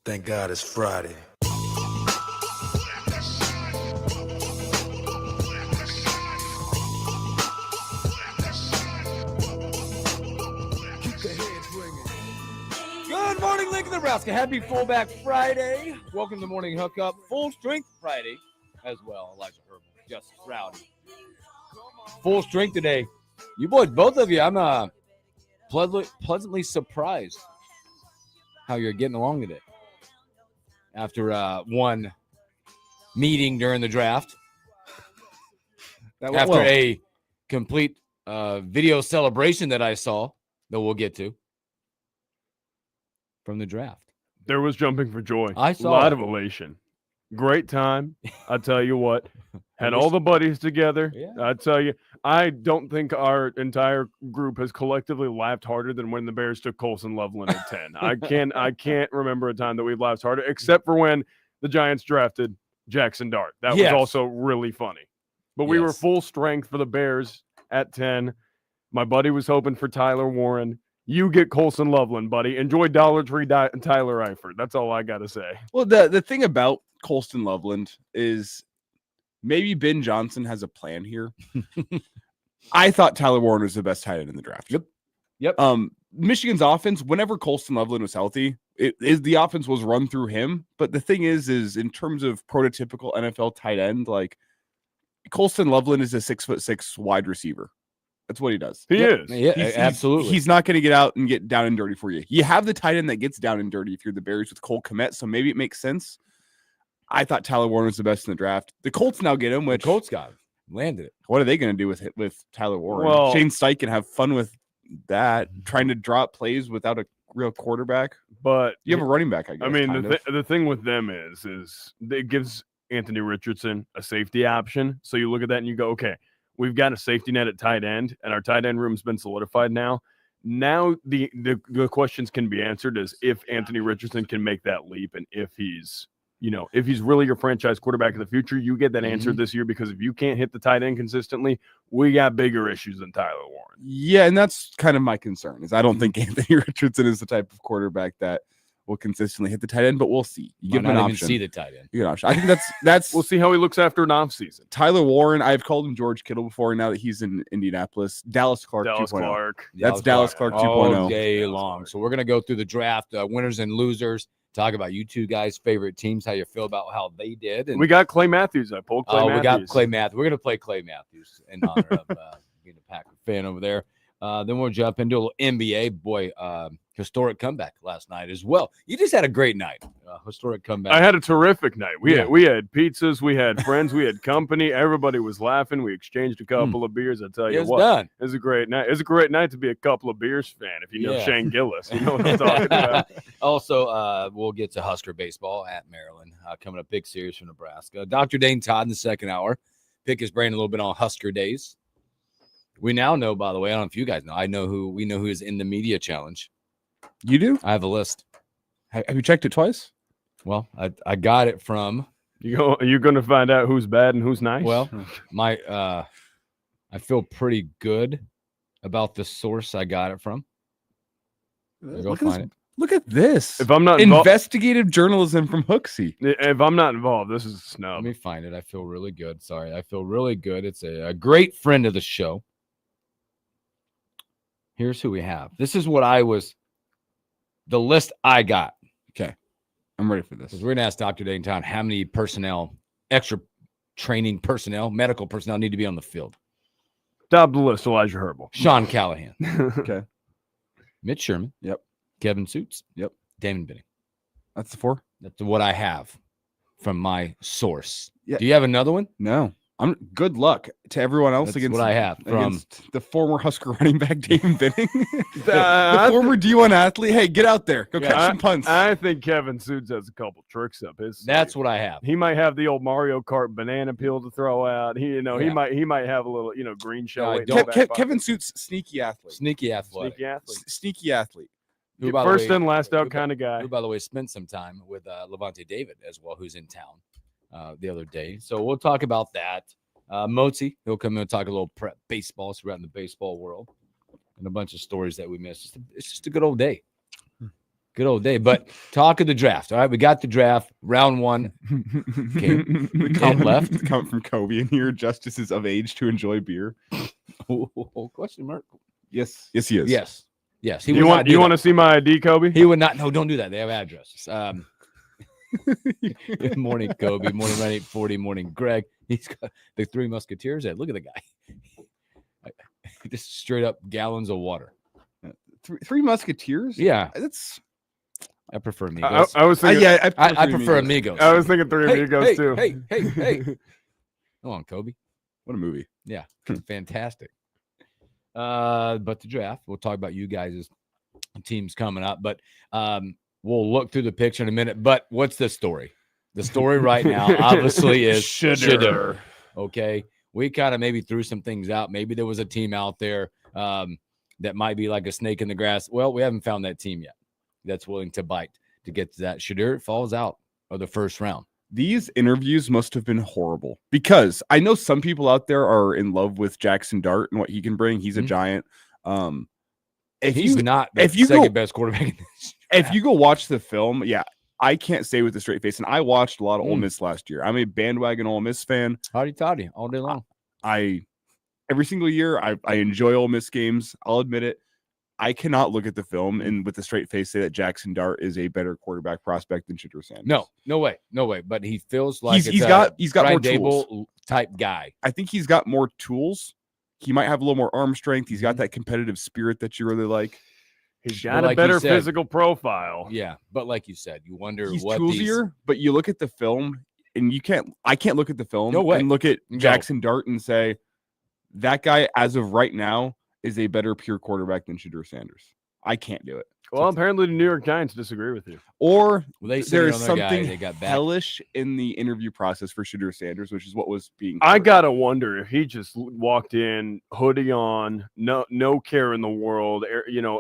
Thank God it's Friday. Good morning, Lincoln, Nebraska. Happy Fullback Friday. Welcome to Morning Hookup. Full Strength Friday as well. Elijah Herbal, Justice Rowdy. Full strength today. You boys, both of you, I'm pleasantly surprised how you're getting along today. After one meeting during the draft. After a complete video celebration that I saw, that we'll get to, from the draft. There was jumping for joy. I saw a lot it. of elation. Great time. I tell you what. Had all the buddies together. Yeah. I tell you, I don't think our entire group has collectively laughed harder than when the Bears took Colson Loveland at 10. I can't remember a time that we've laughed harder, except for when the Giants drafted Jackson Dart. That was also really funny. But we were full strength for the Bears at 10. My buddy was hoping for Tyler Warren. You get Colson Loveland, buddy. Enjoy Dollar Tree and Tyler Eifert. That's all I got to say. Well, the thing about Colston Loveland is maybe Ben Johnson has a plan here. I thought Tyler Warren was the best tight end in the draft. Yep. Michigan's offense, whenever Colston Loveland was healthy, the offense was run through him. But the thing is in terms of prototypical NFL tight end, like Colston Loveland is a 6'6" wide receiver. That's what he does. He is. Yeah, absolutely. He's not going to get out and get down and dirty for you. You have the tight end that gets down and dirty if you're the Bears with Cole Kmet, so maybe it makes sense. I thought Tyler Warren was the best in the draft. The Colts now get him, which Colts got him. Landed it. What are they going to do with Tyler Warren? Well, Shane Steichen can have fun with that, trying to drop plays without a real quarterback. But You have a running back, I guess. I mean, the thing with them is it gives Anthony Richardson a safety option. So you look at that and you go, okay, we've got a safety net at tight end, and our tight end room's been solidified now. Now the questions can be answered as if Anthony Richardson can make that leap, and if he's really your franchise quarterback of the future. You get that answered this year, because if you can't hit the tight end consistently, we got bigger issues than Tyler Warren. Yeah, and that's kind of my concern. Is I don't think Anthony Richardson is the type of quarterback that will consistently hit the tight end, but we'll see. You give him an option. Even see the tight end. You get an option. I think that's We'll see how he looks after an offseason. Tyler Warren. I've called him George Kittle before. Now that he's in Indianapolis, Dallas Clark 2.0. That's Dallas Clark 2.0 all day long. So we're gonna go through the draft, winners and losers. Talk about you two guys' favorite teams, how you feel about how they did. And we got Clay Matthews. I pulled Clay Matthews. We got Clay Matthews. We're gonna play Clay Matthews in honor of being a Packer fan over there. Then we'll jump into a little NBA. Boy, historic comeback last night as well. You just had a great night. Historic comeback. I had a terrific night. We had pizzas, we had friends, we had company. Everybody was laughing. We exchanged a couple of beers. I tell you what, done. It was a great night. It was a great night to be a couple of beers fan. If you know Shane Gillis, you know what I'm talking about. Also, we'll get to Husker baseball at Maryland coming up. Big series from Nebraska. Dr. Dane Todd in the second hour. Pick his brain a little bit on Husker days. We now know, by the way, I don't know if you guys know. We know who is in the media challenge. You do? I have a list. Have you checked it twice? Well, I got it from. You're going to find out who's bad and who's nice. Well, I feel pretty good about the source I got it from. Go find it. Look at this. If I'm not investigative journalism from Hooksy. If I'm not involved, this is a snub. Let me find it. I feel really good. Sorry, I feel really good. It's a great friend of the show. Here's who we have. This is what the list I got. Okay. I'm ready for this. We're going to ask Dr. Dane Town how many extra training personnel, medical personnel need to be on the field. Top of the list, Elijah Herbal. Sean Callahan. Okay. Mitch Sherman. Yep. Kevin Suits. Yep. Damon Benning. That's the 4? That's what I have from my source. Yeah. Do you have another one? No. Good luck to everyone else. That's what I have from the former Husker running back Damon Benning, the former D1 athlete. Hey, get out there, go catch some punts. I think Kevin Suits has a couple tricks up his sleeve. That's what I have. He might have the old Mario Kart banana peel to throw out. He might have a little green shell. Kevin Suits, sneaky athlete. Sneaky athlete. Who, first in, last out kind of guy. Who, by the way, spent some time with Levante David as well, who's in town the other day. So we'll talk about that. Motzi, he'll come in and talk a little prep baseball. So we're out in the baseball world and a bunch of stories that we missed. It's just a good old day. Good old day. But talk of the draft. All right, we got the draft. Round one. The comment from Kobe in here. Justice is of age to enjoy beer. Question mark. Yes, he is. Yes. He You want to see my ID, Kobe? He would not. No, don't do that. They have addresses. Good morning, Kobe. Morning, Ren 840. Morning, Greg. He's got the Three Musketeers. Look at the guy. Just straight up gallons of water. Three Musketeers. Yeah, I prefer Amigos. I was thinking. I prefer Amigos. I was thinking Three Amigos too. Hey. Come on, Kobe. What a movie. Yeah, fantastic. But the draft, we'll talk about you guys' teams coming up, but we'll look through the picture in a minute. But what's the story? The story right now, obviously, is Shedeur. Okay, we kind of maybe threw some things out. Maybe there was a team out there that might be like a snake in the grass. Well, we haven't found that team yet that's willing to bite to get to that. Shedeur falls out of the first round. These interviews must have been horrible because I know some people out there are in love with Jackson Dart and what he can bring. He's a giant. He's not the second best quarterback in this draft. If you go watch the film, I can't say with a straight face. And I watched a lot of Ole Miss last year. I'm a bandwagon Ole Miss fan. Howdy toddy all day long. Every single year, I enjoy Ole Miss games. I'll admit it. I cannot look at the film and with a straight face say that Jackson Dart is a better quarterback prospect than Shedeur Sanders. No way. But he feels like he's got more Dable tools type guy. I think he's got more tools. He might have a little more arm strength. He's got that competitive spirit that you really like. He's got a better physical profile. Yeah, but like you said, you wonder he's what toolsier. But you look at the film, and I can't look at the film and look at Jackson Dart and say that guy, as of right now, is a better pure quarterback than Shedeur Sanders. I can't do it. Well, apparently the New York Giants disagree with you. Or there is something hellish in the interview process for Shedeur Sanders, which is what was being. I gotta wonder if he just walked in, hoodie on, no care in the world,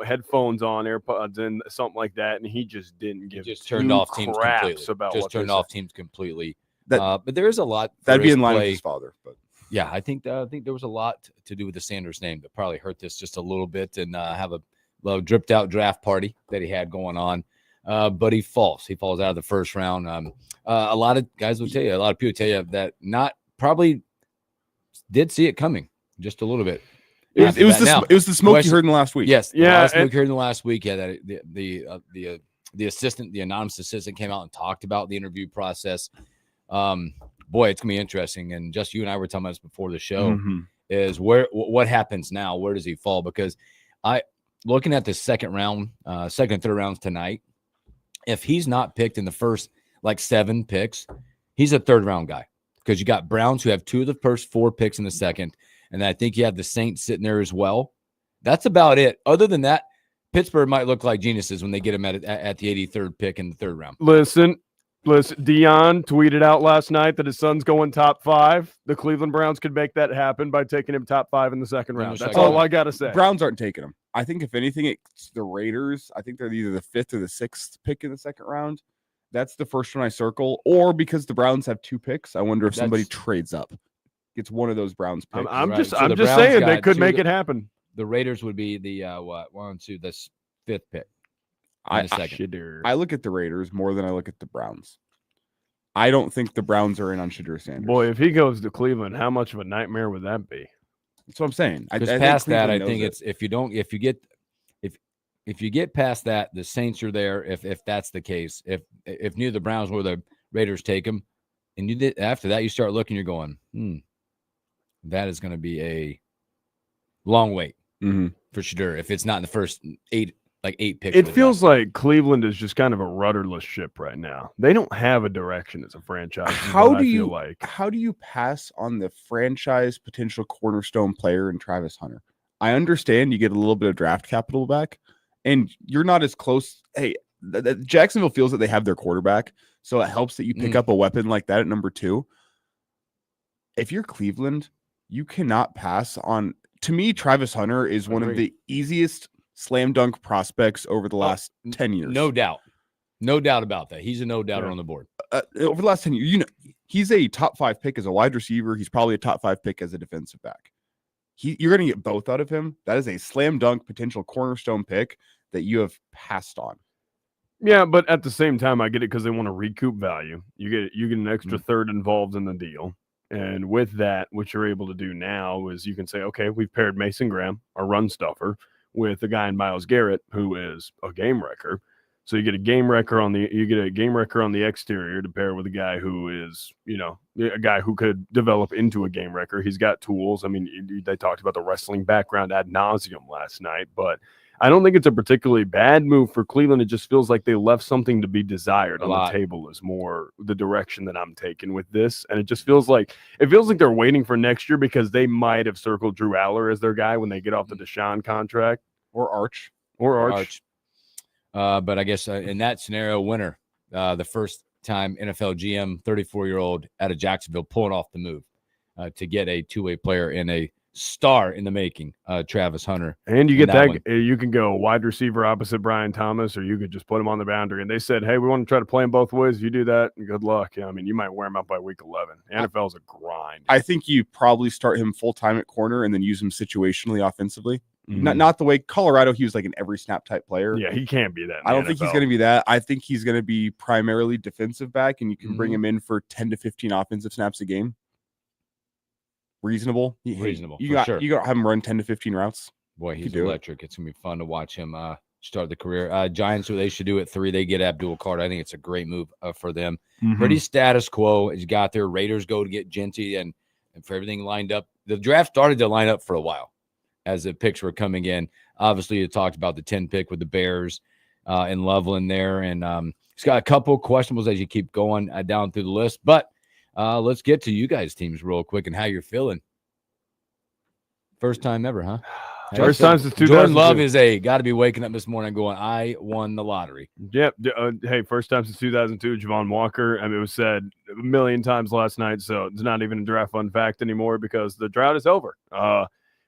headphones on, AirPods in, something like that, and he just didn't give. Just turned off teams completely. But there is a lot. That'd be in line with his father, but. Yeah, I think there was a lot to do with the Sanders name that probably hurt this just a little bit and have a little dripped out draft party that he had going on. But he falls out of the first round. A lot of guys will tell you, a lot of people tell you that not probably did see it coming just a little bit. It was the smoke you heard in the last week. Yes, yeah, smoke you heard in the last week. Yeah, that the assistant, the anonymous assistant, came out and talked about the interview process. Boy, it's gonna be interesting. And just you and I were talking about this before the show. Is what happens now? Where does he fall? Because looking at the second and third rounds tonight, if he's not picked in the first 7 picks, he's a third round guy. Because you got Browns who have 2 of the first 4 picks in the second, and I think you have the Saints sitting there as well. That's about it. Other than that, Pittsburgh might look like geniuses when they get him at the 83rd pick in the third round. Listen, Dion tweeted out last night that his son's going top 5. The Cleveland Browns could make that happen by taking him top 5 in the second round. That's all I got to say. Browns aren't taking him. I think if anything, it's the Raiders. I think they're either the 5th or the 6th pick in the second round. That's the first one I circle. Or because the Browns have 2 picks, I wonder if somebody trades up, gets one of those Browns picks. I'm just saying they could make it happen. The Raiders would be the the 5th pick. I look at the Raiders more than I look at the Browns. I don't think the Browns are in on Shedeur Sanders. Boy, if he goes to Cleveland, how much of a nightmare would that be? That's what I'm saying. Because past that, I think it's if you get past that, the Saints are there. If that's the case, if neither the Browns or the Raiders take him, and after that you start looking, you're going, that is going to be a long wait for Shedeur if it's not in the first 8 picks. It feels like Cleveland is just kind of a rudderless ship right now. They don't have a direction as a franchise. How do you pass on the franchise potential cornerstone player in Travis Hunter? I understand you get a little bit of draft capital back, and you're not as close. Hey, Jacksonville feels that they have their quarterback, so it helps that you pick up a weapon like that at number 2. If you're Cleveland, you cannot pass on. To me, Travis Hunter is one of the easiest slam dunk prospects over the last 10 years. No doubt about that. He's a no doubter on the board. Over the last 10 years, he's a top 5 pick as a wide receiver. He's probably a top 5 pick as a defensive back. You're going to get both out of him. That is a slam dunk potential cornerstone pick that you have passed on. Yeah, but at the same time, I get it because they want to recoup value. You get an extra third involved in the deal. And with that, what you're able to do now is you can say, okay, we've paired Mason Graham, our run stuffer, with a guy in Myles Garrett who is a game wrecker. So you get a game wrecker on the exterior to pair with a guy who is, a guy who could develop into a game wrecker. He's got tools. I mean, they talked about the wrestling background ad nauseum last night, but I don't think it's a particularly bad move for Cleveland. It just feels like they left something to be desired on the table is more the direction that I'm taking with this. And it just feels like they're waiting for next year because they might have circled Drew Aller as their guy when they get off the Deshaun contract. Or Arch. But I guess in that scenario, winner, the first time NFL GM, 34-year-old out of Jacksonville, pulling off the move to get a two-way player and a star in the making, Travis Hunter. And you get that you can go wide receiver opposite Brian Thomas, or you could just put him on the boundary. And they said, hey, we want to try to play him both ways. If you do that, good luck. I mean, you might wear him out by week 11. The NFL's a grind. I think you probably start him full-time at corner and then use him situationally offensively. Not the way Colorado, he was like an every snap type player. Yeah, he can't be that. I don't think he's going to be that. I think he's going to be primarily defensive back, and you can bring him in for 10 to 15 offensive snaps a game. Reasonable. Reasonable. You got to have him run 10 to 15 routes. Boy, he's electric. It's going to be fun to watch him start the career. Giants, what they should do at 3, they get Abdul Carter. I think it's a great move for them. Pretty status quo. He's got their Raiders go to get Genty and for everything lined up. The draft started to line up for a while as the picks were coming in. Obviously, you talked about the 10 pick with the Bears and Loveland there. And he's got a couple questionables as you keep going down through the list. But let's get to you guys' teams real quick and how you're feeling. First time ever, huh? First time since 2002. Jordan Love is got to be waking up this morning going, I won the lottery. Yep. Hey, first time since 2002, Javon Walker. I mean, it was said a million times last night, so it's not even a draft fun fact anymore because the drought is over.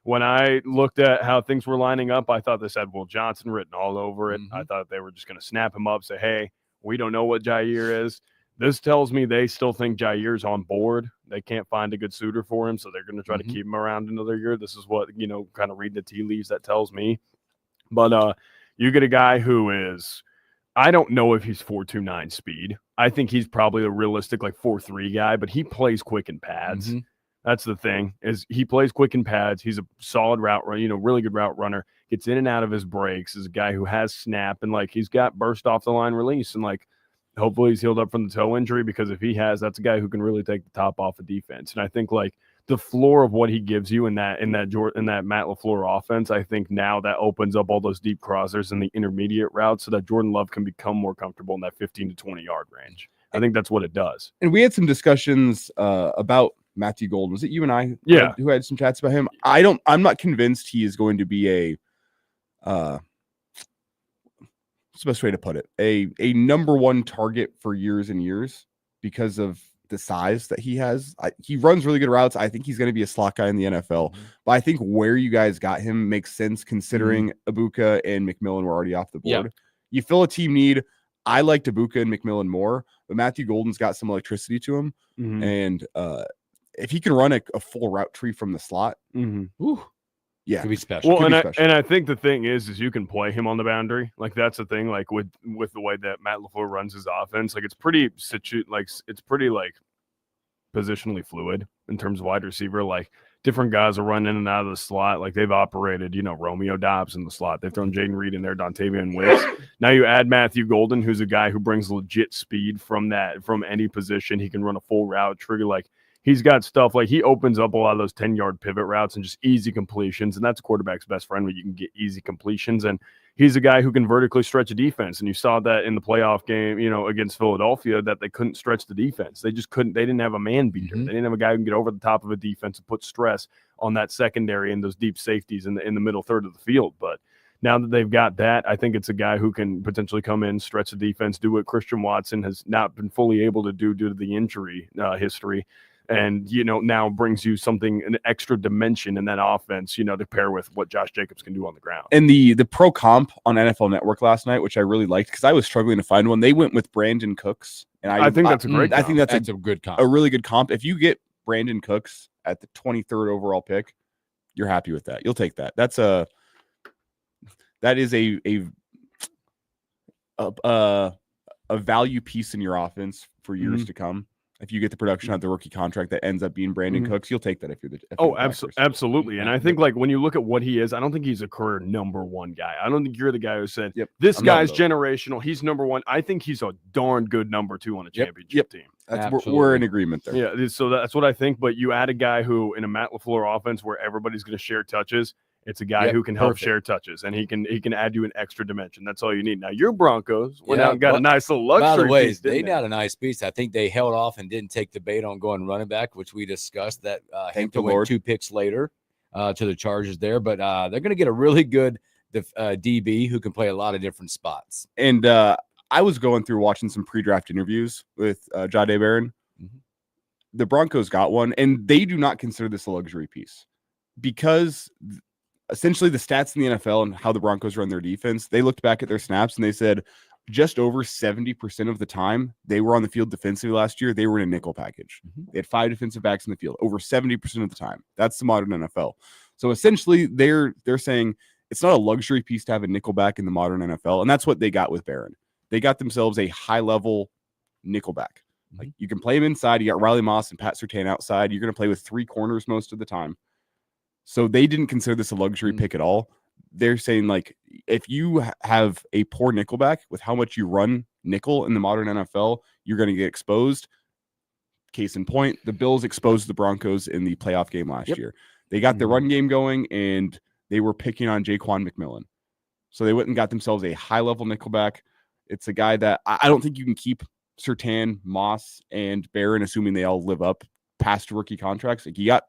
When I looked at how things were lining up, I thought this had Will Johnson written all over it. I thought they were just going to snap him up, say, hey, we don't know what Jair is. This tells me they still think Jair's on board. They can't find a good suitor for him, so they're going to try to keep him around another year. This is what, kind of reading the tea leaves that tells me. But you get a guy who is, I don't know if he's 4.29 speed. I think he's probably a realistic 4.3 guy, but he plays quick in pads. That's the thing, is he plays quick in pads. He's a solid route runner, really good route runner, gets in and out of his breaks, is a guy who has snap, and he's got burst off the line release, and hopefully he's healed up from the toe injury, because if he has, that's a guy who can really take the top off of defense. And I think the floor of what he gives you in that Matt LaFleur offense, I think now that opens up all those deep crossers in the intermediate routes so that Jordan Love can become more comfortable in that 15 to 20 yard range. I think that's what it does. And we had some discussions about Matthew Golden. Was it you and I? Yeah. Who had some chats about him? I'm not convinced he is going to be what's the best way to put it? A number one target for years and years because of the size that he has. He runs really good routes. I think he's going to be a slot guy in the NFL. But I think where you guys got him makes sense considering Ibuka and McMillan were already off the board. You fill a team need. I liked Ibuka and McMillan more, but Matthew Golden's got some electricity to him. And if he can run a full route tree from the slot, yeah, could be special. Well, and I think the thing is you can play him on the boundary. That's the thing. With the way that Matt LaFleur runs his offense, it's pretty positionally fluid in terms of wide receiver. Different guys are running in and out of the slot. They've operated, Romeo Dobbs in the slot. They've thrown Jaden Reed in there, Dontavian Wicks. Now you add Matthew Golden, who's a guy who brings legit speed from any position. He can run a full route trigger. He's got stuff he opens up a lot of those 10-yard pivot routes and just easy completions. And that's a quarterback's best friend when you can get easy completions. And he's a guy who can vertically stretch a defense. And you saw that in the playoff game, against Philadelphia, that they couldn't stretch the defense. They just couldn't. They didn't have a man beater. They didn't have a guy who can get over the top of a defense and put stress on that secondary and those deep safeties in the middle third of the field. But now that they've got that, I think it's a guy who can potentially come in, stretch the defense, do what Christian Watson has not been fully able to do due to the injury history. And, now brings you an extra dimension in that offense, to pair with what Josh Jacobs can do on the ground. And the pro comp on NFL Network last night, which I really liked because I was struggling to find one, they went with Brandon Cooks. And I think that's a great comp. I think that's a good comp. A really good comp. If you get Brandon Cooks at the 23rd overall pick, you're happy with that. You'll take that. That is a a value piece in your offense for years to come. If you get the production out of the rookie contract that ends up being Brandon Cooks, you'll take that if you're the Packers. Absolutely. And I think like when you look at what he is, I don't think he's a career #1 guy. I don't think you're the guy who said, this guy's generational. He's #1. I think he's a darn good #2 on a championship team. We're in agreement there. Yeah, so that's what I think. But you add a guy who in a Matt LaFleur offense where everybody's going to share touches, it's a guy who can help share touches, and he can add you an extra dimension. That's all you need. Now your Broncos went out and got a nice little luxury. By the way, piece, they got a nice piece. I think they held off and didn't take the bait on going running back, which we discussed. That Hampton went 2 picks later to the Chargers there, but they're going to get a really good DB who can play a lot of different spots. And I was going through watching some pre-draft interviews with Jahdae Barron. The Broncos got one, and they do not consider this a luxury piece because essentially the stats in the NFL and how the Broncos run their defense, they looked back at their snaps and they said just over 70% of the time they were on the field defensively last year, they were in a nickel package. They had 5 defensive backs in the field over 70% of the time. That's the modern NFL. So essentially they're saying it's not a luxury piece to have a nickel back in the modern NFL. And that's what they got with Barron. They got themselves a high level nickel back. Like you can play him inside. You got Riley Moss and Pat Surtain outside. You're going to play with 3 corners most of the time. So they didn't consider this a luxury pick at all. They're saying, like, if you have a poor nickelback with how much you run nickel in the modern NFL, you're going to get exposed. Case in point, the Bills exposed the Broncos in the playoff game last year. They got the run game going, and they were picking on Jaquan McMillan. So they went and got themselves a high-level nickelback. It's a guy that I don't think you can keep Surtain, Moss, and Barron, assuming they all live up past rookie contracts. Like, you got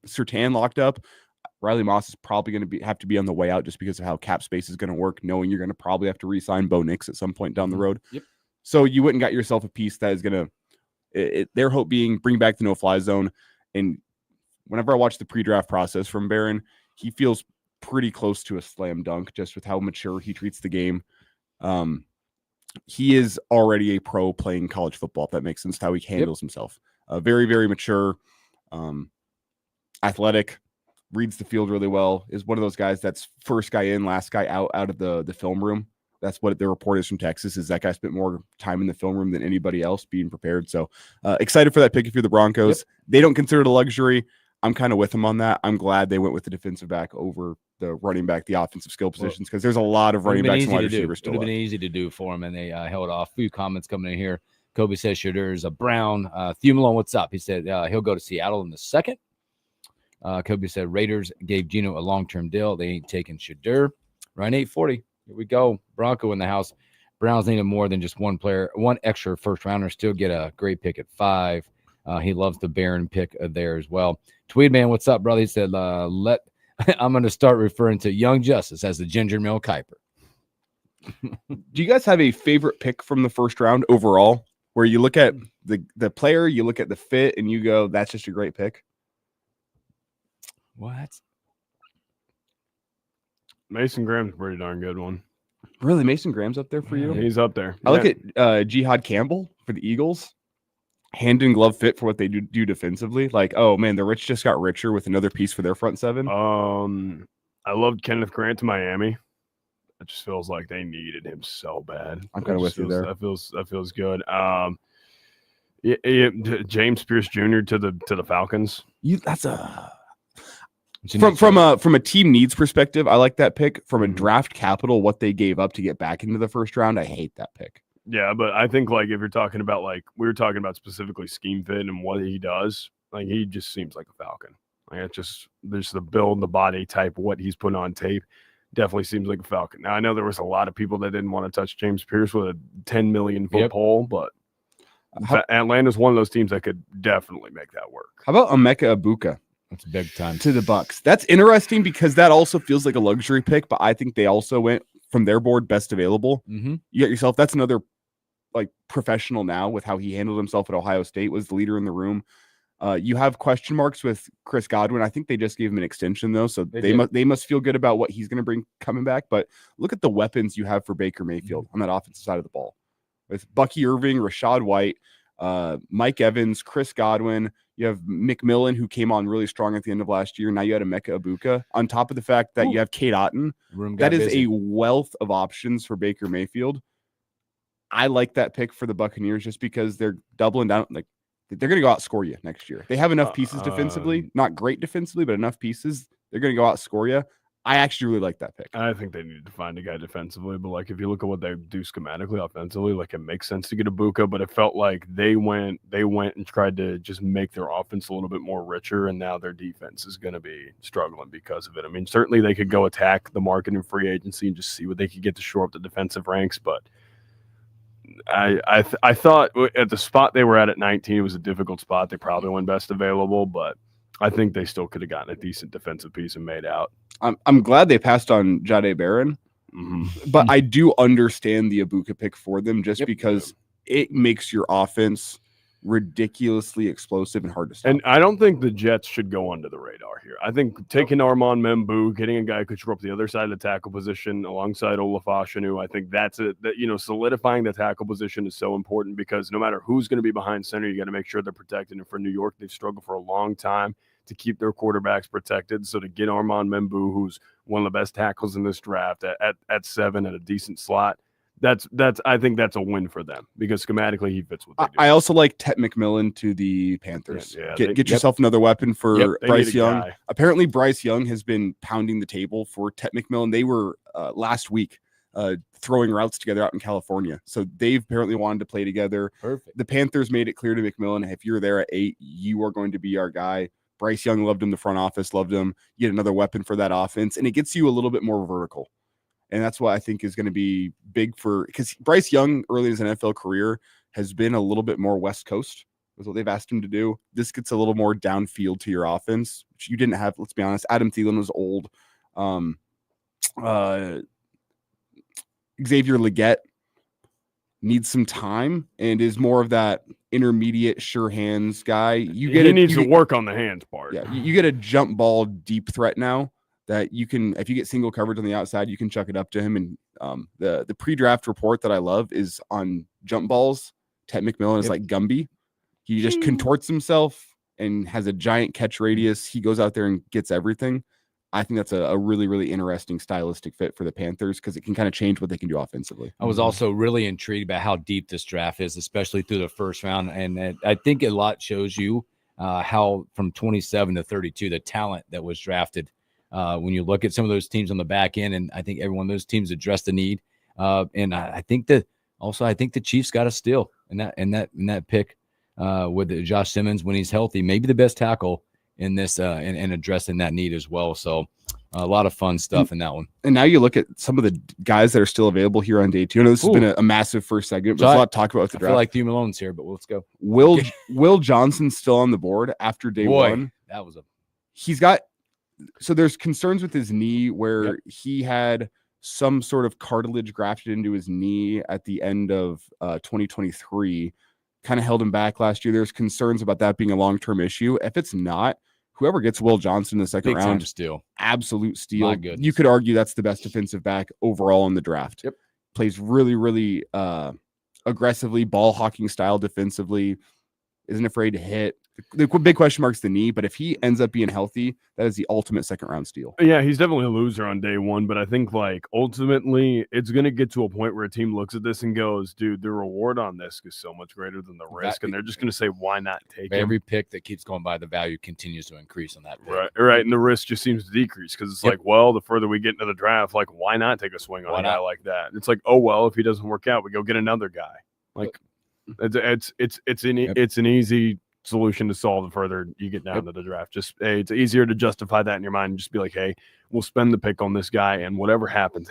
Surtain locked up. Riley Moss is probably going to have to be on the way out just because of how cap space is going to work, knowing you're going to probably have to re-sign Bo Nix at some point down the road. So you went and got yourself a piece that is going to, their hope being bring back the no-fly zone. And whenever I watch the pre-draft process from Barron, he feels pretty close to a slam dunk just with how mature he treats the game. He is already a pro playing college football, if that makes sense, how he handles himself. Very, very mature, athletic, reads the field really well, is one of those guys that's first guy in, last guy out of the film room. That's what the report is from Texas, is that guy spent more time in the film room than anybody else being prepared. So excited for that pick if you're the Broncos. They don't consider it a luxury. I'm kind of with them on that. I'm glad they went with the defensive back over the running back, the offensive skill positions, because there's a lot of running backs and wide receivers still. It would have been easy to do for them, and they held off. A few comments coming in here. Kobe says Shadur is a Brown. Thumalon, what's up? He said he'll go to Seattle in the second. Kobe said Raiders gave Geno a long-term deal. They ain't taking Shadur. Ryan 840. Here we go. Bronco in the house. Browns needed more than just one player, one extra first rounder. Still get a great pick at 5. He loves the Barron pick there as well. Tweed man, what's up, brother? He said, I'm going to start referring to Young Justice as the Ginger Mill Kuiper. Do you guys have a favorite pick from the first round overall, where you look at the player, you look at the fit, and you go, that's just a great pick? What? Mason Graham's a pretty darn good one. Really? Mason Graham's up there for you? He's up there. I look at Jihad Campbell for the Eagles. Hand and glove fit for what they do defensively. Like, oh man, the rich just got richer with another piece for their front seven. I loved Kenneth Grant to Miami. It just feels like they needed him so bad. I'm kind of with you there. That feels good. James Pierce Jr. to the Falcons. From a team needs perspective, I like that pick. From a draft capital, what they gave up to get back into the first round, I hate that pick. Yeah, but I think, like, if you're talking about, like, we were talking about specifically scheme fit and what he does, like, he just seems like a Falcon. Like, it's just, there's the build, the body type, what he's put on tape, definitely seems like a Falcon. Now, I know there was a lot of people that didn't want to touch James Pierce with a 10 million foot pole, but Atlanta's one of those teams that could definitely make that work. How about Emeka Egbuka? That's big time. To the Bucks. That's interesting because that also feels like a luxury pick, but I think they also went from their board best available. You got yourself, that's another like professional now with how he handled himself at Ohio State, was the leader in the room. You have question marks with Chris Godwin. I think they just gave him an extension though, so they must feel good about what he's going to bring coming back. But look at the weapons you have for Baker Mayfield on that offensive side of the ball with Bucky Irving, Rashad White, Mike Evans, Chris Godwin. You have McMillan, who came on really strong at the end of last year. Now you had Emeka Egbuka on top of the fact that you have Kate Otten. That is a wealth of options for Baker Mayfield. I like that pick for the Buccaneers just because they're doubling down. Like they're going to go outscore you next year. They have enough pieces defensively, not great defensively, but enough pieces. They're going to go outscore you. I actually really like that pick. I think they need to find a guy defensively, but like if you look at what they do schematically, offensively, like it makes sense to get Ibuka, but it felt like they went and tried to just make their offense a little bit more richer, and now their defense is going to be struggling because of it. I mean, certainly they could go attack the market in free agency and just see what they could get to shore up the defensive ranks, but I thought at the spot they were at 19, it was a difficult spot. They probably went best available, but I think they still could have gotten a decent defensive piece and made out. I'm glad they passed on Jahdae Barron, but I do understand the Ibuka pick for them just because it makes your offense ridiculously explosive and hard to stop. And I don't think the Jets should go under the radar here. I think taking Armand Membu, getting a guy who could shore up the other side of the tackle position alongside Olafashanu, I think that's it. That, solidifying the tackle position is so important because no matter who's going to be behind center, you got to make sure they're protected. And for New York, they've struggled for a long time to keep their quarterbacks protected. So to get Armand Membu, who's one of the best tackles in this draft at 7 at a decent slot, I think that's a win for them because schematically he fits what they do. I also like Tet McMillan to the Panthers. Get yourself another weapon for Bryce Young. Guy. Apparently Bryce Young has been pounding the table for Tet McMillan. They were last week throwing routes together out in California. So they've apparently wanted to play together. Perfect. The Panthers made it clear to McMillan, if you're there at 8, you are going to be our guy. Bryce Young loved him. The front office loved him. You get another weapon for that offense, and it gets you a little bit more vertical. And that's what I think is going to be big because Bryce Young early in his NFL career has been a little bit more West Coast is what they've asked him to do. This gets a little more downfield to your offense, which you didn't have. Let's be honest. Adam Thielen was old. Xavier Legette needs some time and is more of that intermediate sure hands guy. He needs to work on the hands part. Yeah, you get a jump ball deep threat now that you can, if you get single coverage on the outside, you can chuck it up to him. And the pre-draft report that I love is on jump balls. Tet McMillan is like Gumby. He just contorts himself and has a giant catch radius. He goes out there and gets everything. I think that's a really, really interesting stylistic fit for the Panthers because it can kind of change what they can do offensively. I was also really intrigued by how deep this draft is, especially through the first round. And I think a lot shows you how from 27 to 32, the talent that was drafted. When you look at some of those teams on the back end, and I think every one of those teams addressed the need. And I think the Chiefs got a steal in that pick with Josh Simmons when he's healthy, maybe the best tackle in this and addressing that need as well. So a lot of fun stuff in that one. And now you look at some of the guys that are still available here on day 2. I know this has been a massive first segment. There's a lot to talk about with the draft. I feel like Hugh Malone's here, but let's go. Will Johnson's still on the board after day 1. That was so there's concerns with his knee where he had some sort of cartilage grafted into his knee at the end of 2023, kind of held him back last year. There's concerns about that being a long-term issue. If it's not, whoever gets Will Johnson in the second round, steal. Absolute steal. My goodness. You could argue that's the best defensive back overall in the draft. Yep. Plays really, really aggressively, ball hawking style defensively, isn't afraid to hit. The big question mark's the knee, but if he ends up being healthy, that is the ultimate second round steal. Yeah, he's definitely a loser on day 1, but I think ultimately it's going to get to a point where a team looks at this and goes, dude, the reward on this is so much greater than the risk. And they're just going to say, why not take him? Every pick that keeps going by, the value continues to increase on that pick. Right. And the risk just seems to decrease because it's like, well, the further we get into the draft, like, why not take a swing on a guy like that? It's like, oh, well, if he doesn't work out, we go get another guy. Like, it's an easy solution to solve the further you get down to the draft. Just it's easier to justify that in your mind and just be like, hey, we'll spend the pick on this guy and whatever happens.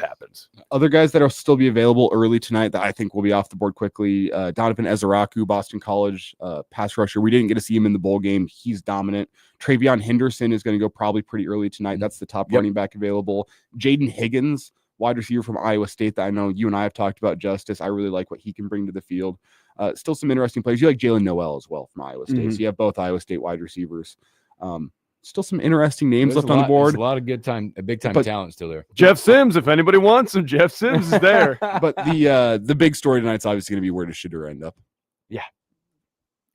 Other guys that'll still be available early tonight that I think will be off the board quickly, Donovan Ezeraku, Boston College pass rusher. We didn't get to see him in the bowl game. He's dominant. Travion Henderson is going to go probably pretty early tonight. That's the top running back available. Jaden Higgins, wide receiver from Iowa State that I know you and I have talked about, Justice. I really like what he can bring to the field. Still some interesting players. You like Jalen Noel as well from Iowa State. So you have both Iowa State wide receivers. Still some interesting names left on the board. There's a lot of big time talent still there. Jeff Sims, if anybody wants him, Jeff Sims is there. But the big story tonight's obviously going to be where does Shedeur end up? Yeah.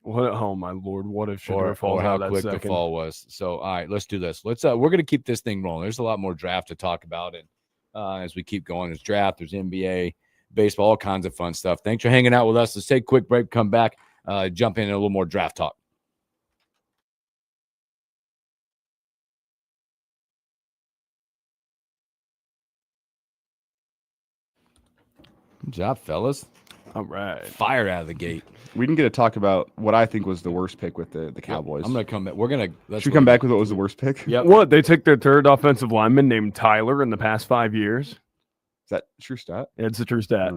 Oh my Lord! What if Shedeur falls how out quick that the second? fall was? So all right, let's do this. We're going to keep this thing rolling. There's a lot more draft to talk about, and as we keep going, there's draft, there's NBA. baseball, all kinds of fun stuff. Thanks for hanging out with us. Let's take a quick break, come back, jump in a little more draft talk. Good job, fellas. All right. Fire out of the gate. We didn't get to talk about what I think was the worst pick with the Cowboys. I'm going to come back. Should we come back with what was the worst pick? Yep. What? They took their third offensive lineman named Tyler in the past 5 years. Is that true stat? It's a true stat.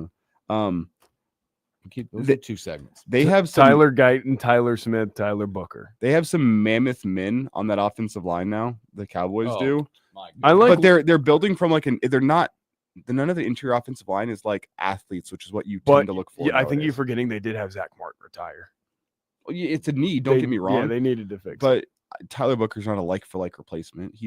Those are 2 segments. They have some, Tyler Guyton, Tyler Smith, Tyler Booker. They have some mammoth men on that offensive line now. The Cowboys do. I like, but they're building from like they're not. None of the interior offensive line is like athletes, which is what you tend to look for. Yeah, I think you're forgetting they did have Zach Martin retire. Well, it's a need. Don't get me wrong. Yeah, they needed to fix it. But Tyler Booker's not a like for like replacement.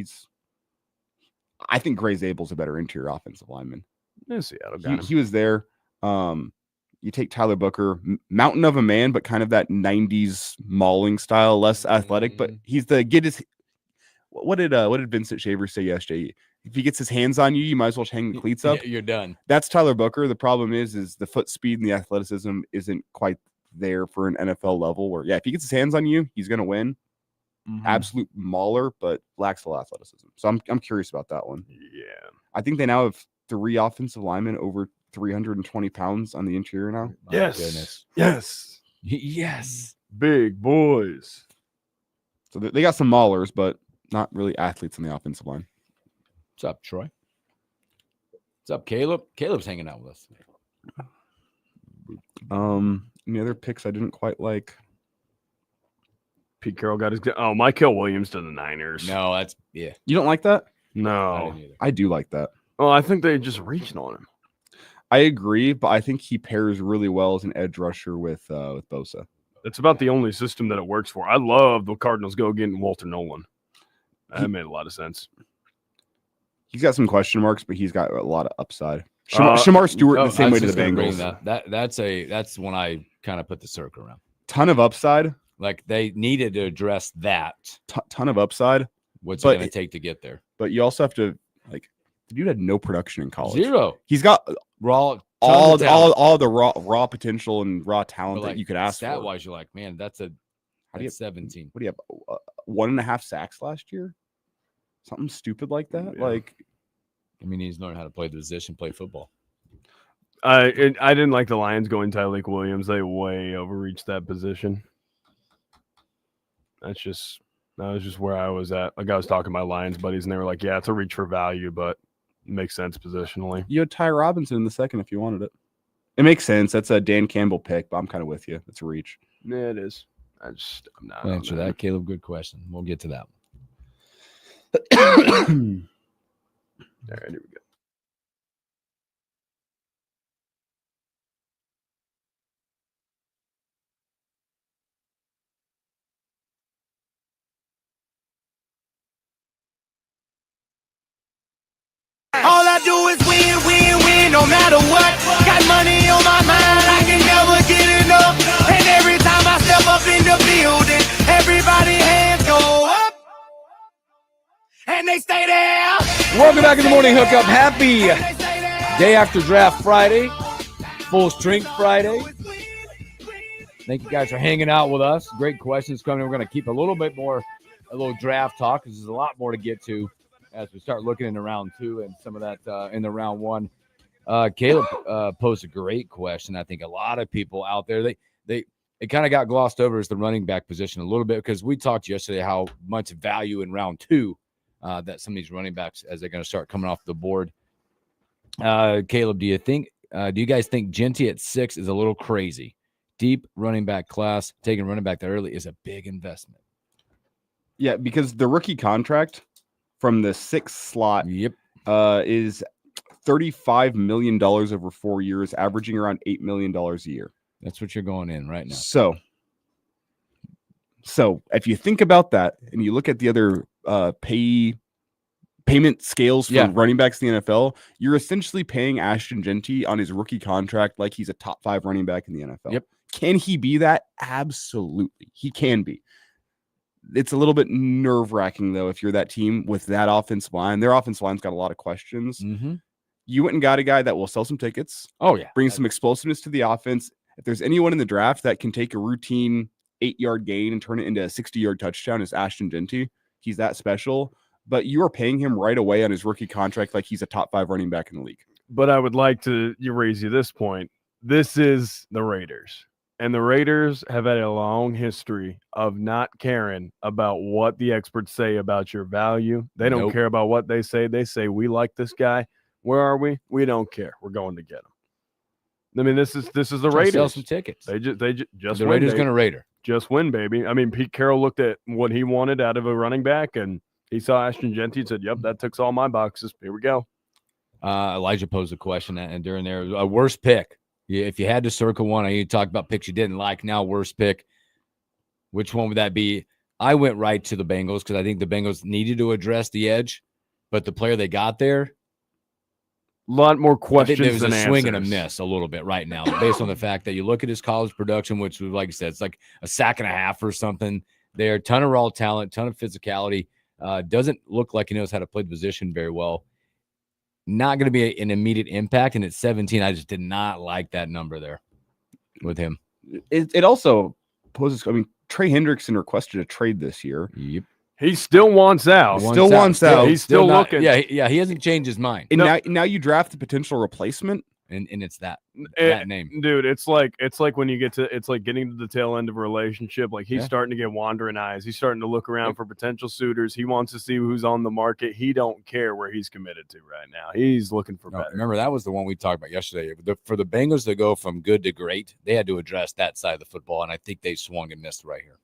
I think Gray Zabel's a better interior offensive lineman. Yeah, Seattle got him. He was there. You take Tyler Booker, mountain of a man, but kind of that 90s mauling style, less athletic. But he's what did Vincent Shaver say yesterday? If he gets his hands on you, you might as well hang the cleats up. You're done. That's Tyler Booker. The problem is the foot speed and the athleticism isn't quite there for an NFL level where, if he gets his hands on you, he's going to win. Mm-hmm. Absolute mauler, but lacks a lot of athleticism. So I'm curious about that one. Yeah. I think they now have 3 offensive linemen over 320 pounds on the interior now. Yes. Goodness. Yes. Yes. Big boys. So they got some maulers, but not really athletes on the offensive line. What's up, Troy? What's up, Caleb? Caleb's hanging out with us. Any other picks I didn't quite like? Pete Carroll got his. Oh, Michael Williams to the Niners. No, You don't like that? No. I do like that. Well, I think they just reached on him. I agree, but I think he pairs really well as an edge rusher with Bosa. It's about the only system that it works for. I love the Cardinals go getting Walter Nolan. That made a lot of sense. He's got some question marks, but he's got a lot of upside. Shamar Stewart the same way to the Bengals. That's when I kind of put the circle around. Ton of upside. Like they needed to address that. Ton of upside. What's it going to take to get there? But you also have to the dude had no production in college. 0. He's got all the raw potential and raw talent that you could ask for. Stat wise, you're like, man, that's 17. What do you have? 1.5 sacks last year? Something stupid like that. Yeah. He's learned how to play the position, play football. I didn't like the Lions going Tyreek Williams. They way overreached that position. That was just where I was at. Like I was talking to my Lions buddies, and they were like, "Yeah, it's a reach for value, but it makes sense positionally." You had Ty Robinson in the second if you wanted it. It makes sense. That's a Dan Campbell pick, but I'm kind of with you. It's a reach. Yeah, it is. I'm not answer that, Caleb. Good question. We'll get to that one. All right, here we go. All I do is win, no matter what. Got money on my mind, I can never get enough. And every time I step up in the building, everybody hands go up. And they stay there. Welcome back in the morning hookup. Happy day after draft Friday. Full strength Friday. Thank you guys for hanging out with us. Great questions coming. We're going to keep a little draft talk because there's a lot more to get to as we start looking into round 2 and some of that in the round 1. Caleb posed a great question. I think a lot of people out there, it kind of got glossed over as the running back position a little bit because we talked yesterday how much value in round 2 that some of these running backs as they're going to start coming off the board. Caleb, do you guys think Genty at 6 is a little crazy? Deep running back class, taking running back that early is a big investment. Yeah, because the rookie contract from the 6th slot is $35 million over 4 years, averaging around $8 million a year. That's what you're going in right now. So if you think about that and you look at the other payment scales for running backs in the NFL, you're essentially paying Ashton Genty on his rookie contract like he's a top 5 running back in the NFL. Yep. Can he be that? Absolutely. He can be. It's a little bit nerve-wracking, though, if you're that team with that offensive line. Their offensive line's got a lot of questions. Mm-hmm. You went and got a guy that will sell some tickets, Oh yeah, bring some explosiveness to the offense. If there's anyone in the draft that can take a routine 8-yard gain and turn it into a 60-yard touchdown, is Ashton Genty. He's that special. But you are paying him right away on his rookie contract like he's a top 5 running back in the league. But I would like to raise you this point. This is the Raiders. And the Raiders have had a long history of not caring about what the experts say about your value. They don't care about what they say. They say, we like this guy. Where are we? We don't care. We're going to get him. I mean, this is the Raiders. Sell some tickets. They just the Raiders going to Raider. Just win, baby. I mean, Pete Carroll looked at what he wanted out of a running back, and he saw Ashton Genty and said, yep, that ticks all my boxes. Here we go. Elijah posed a question, and during there, a worst pick. If you had to circle one, I talked about picks you didn't like. Now, worst pick. Which one would that be? I went right to the Bengals because I think the Bengals needed to address the edge, but the player they got there, a lot more questions there was than a swing answers. and a miss a little bit right now, based on the fact that you look at his college production, which was, like I said, it's like a sack and a half or something. There, a ton of raw talent, ton of physicality. Doesn't look like he knows how to play the position very well. Not going to be an immediate impact, and at 17, I just did not like that number there with him. It also poses. I mean, Trey Hendrickson requested a trade this year. Yep. He still wants out. Still wants out. He's still not, looking. Yeah, he hasn't changed his mind. And now you draft the potential replacement. And it's that name. Dude, it's like when you get to, it's like getting to the tail end of a relationship. Like he's starting to get wandering eyes. He's starting to look around for potential suitors. He wants to see who's on the market. He don't care where he's committed to right now. He's looking for better. Remember, that was the one we talked about yesterday. For the Bengals to go from good to great, they had to address that side of the football, and I think they swung and missed right here.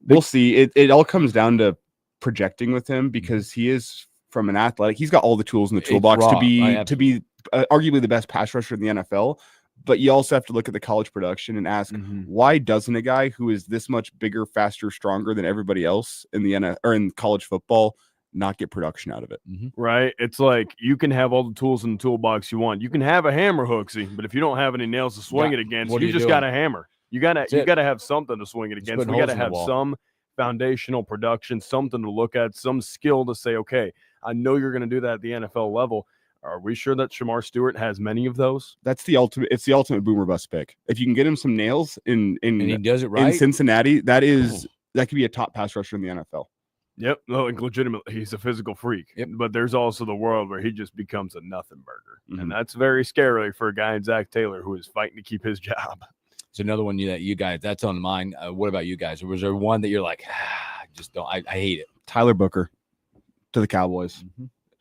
We'll see. It all comes down to projecting with him because he is from an athletic. He's got all the tools in the toolbox to be arguably the best pass rusher in the NFL. But you also have to look at the college production and ask, why doesn't a guy who is this much bigger, faster, stronger than everybody else in the NFL or in college football not get production out of it? Right? It's like you can have all the tools in the toolbox you want. You can have a hammer, Hooksy, but if you don't have any nails to swing it against, you just got a hammer. You gotta have something to swing it against. We gotta have some foundational production, something to look at, some skill to say, okay, I know you're going to do that at the NFL level. Are we sure that Shamar Stewart has many of those? That's the ultimate. It's the ultimate boomer bust pick. If you can get him some nails and he does it right in Cincinnati, that could be a top pass rusher in the NFL. Yep, like legitimately, he's a physical freak. Yep. But there's also the world where he just becomes a nothing burger, and that's very scary for a guy in Zach Taylor who is fighting to keep his job. It's another one that you guys, that's on mine. What about you guys? Or was there one that you're like, just don't, I hate it? Tyler Booker to the Cowboys.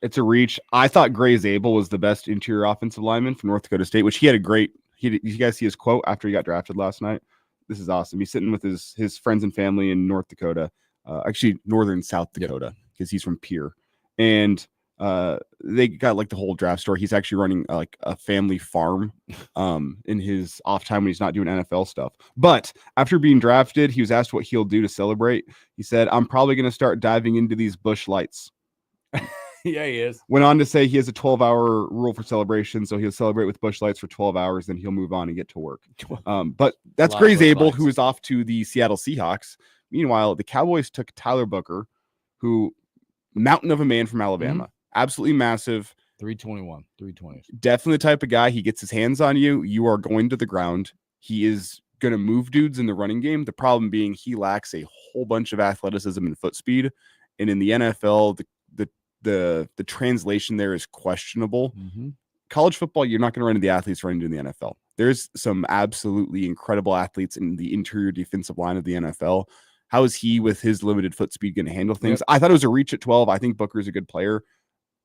It's a reach. I thought Gray Zabel was the best interior offensive lineman from North Dakota State, which he had a great, you guys see his quote after he got drafted last night? This is awesome. He's sitting with his friends and family in North Dakota, actually northern South Dakota, because he's from Pierre. And they got like the whole draft story. He's actually running like a family farm in his off time when he's not doing NFL stuff. But after being drafted, he was asked what he'll do to celebrate. He said, I'm probably going to start diving into these bush lights. Yeah, he is. Went on to say he has a 12-hour rule for celebration, so he'll celebrate with bush lights for 12 hours, then he'll move on and get to work. But that's Gray Zabel, who is off to the Seattle Seahawks. Meanwhile, the Cowboys took Tyler Booker, who mountain of a man from Alabama. Absolutely massive. 321, 320. Definitely the type of guy, he gets his hands on you, you are going to the ground. He is going to move dudes in the running game. The problem being he lacks a whole bunch of athleticism and foot speed. And in the NFL, the translation there is questionable. College football, you're not going to run into the athletes running into the NFL. There's some absolutely incredible athletes in the interior defensive line of the NFL. How is he, with his limited foot speed, going to handle things? I thought it was a reach at 12. I think Booker's a good player.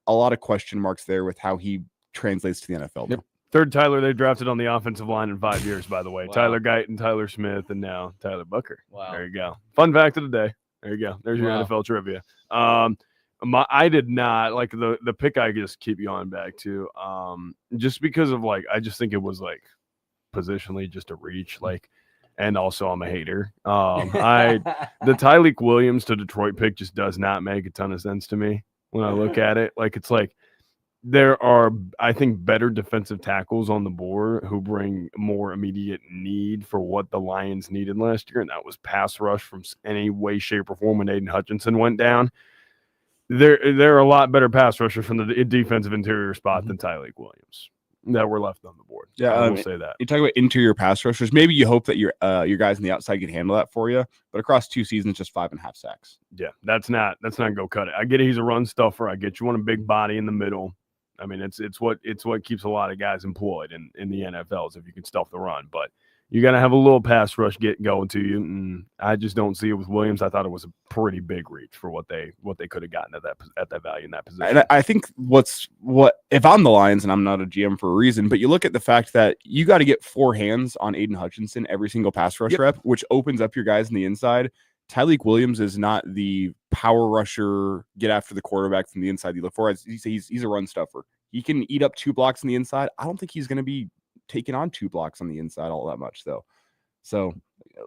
A lot of question marks there with how he translates to the NFL. Third Tyler they drafted on the offensive line in 5 years, by the way. Tyler Guyton, Tyler Smith, and now Tyler Booker. There you go. Fun fact of the day. There you go. There's your NFL trivia. I did not like the pick. I just keep going back to just because of I just think it was positionally just a reach, and also I'm a hater. The Tyleik Williams to Detroit pick just does not make a ton of sense to me when I look at it. There are, I think, better defensive tackles on the board who bring more immediate need for what the Lions needed last year, and that was pass rush from any way, shape, or form when Aiden Hutchinson went down. There are a lot better pass rushers from the defensive interior spot than Tyleek Williams that were left on the board. Yeah, I will say that. You talk about interior pass rushers. Maybe you hope that your guys on the outside can handle that for you, but across 2 seasons, just 5.5 sacks. Yeah, that's not go cut it. I get it. He's a run stuffer. I get you want a big body in the middle. I mean, it's what keeps a lot of guys employed in the NFL is if you can stuff the run. But you got to have a little pass rush get going to you, and I just don't see it with Williams. I thought it was a pretty big reach for what they could have gotten at that value in that position. And I think what if I'm the Lions and I'm not a GM for a reason, but you look at the fact that you got to get 4 hands on Aiden Hutchinson every single pass rush rep, which opens up your guys on the inside. Tyleek Williams is not the power rusher, get after the quarterback from the inside you look for. He's a run stuffer. He can eat up 2 blocks on the inside. I don't think he's going to be taking on 2 blocks on the inside all that much, though. So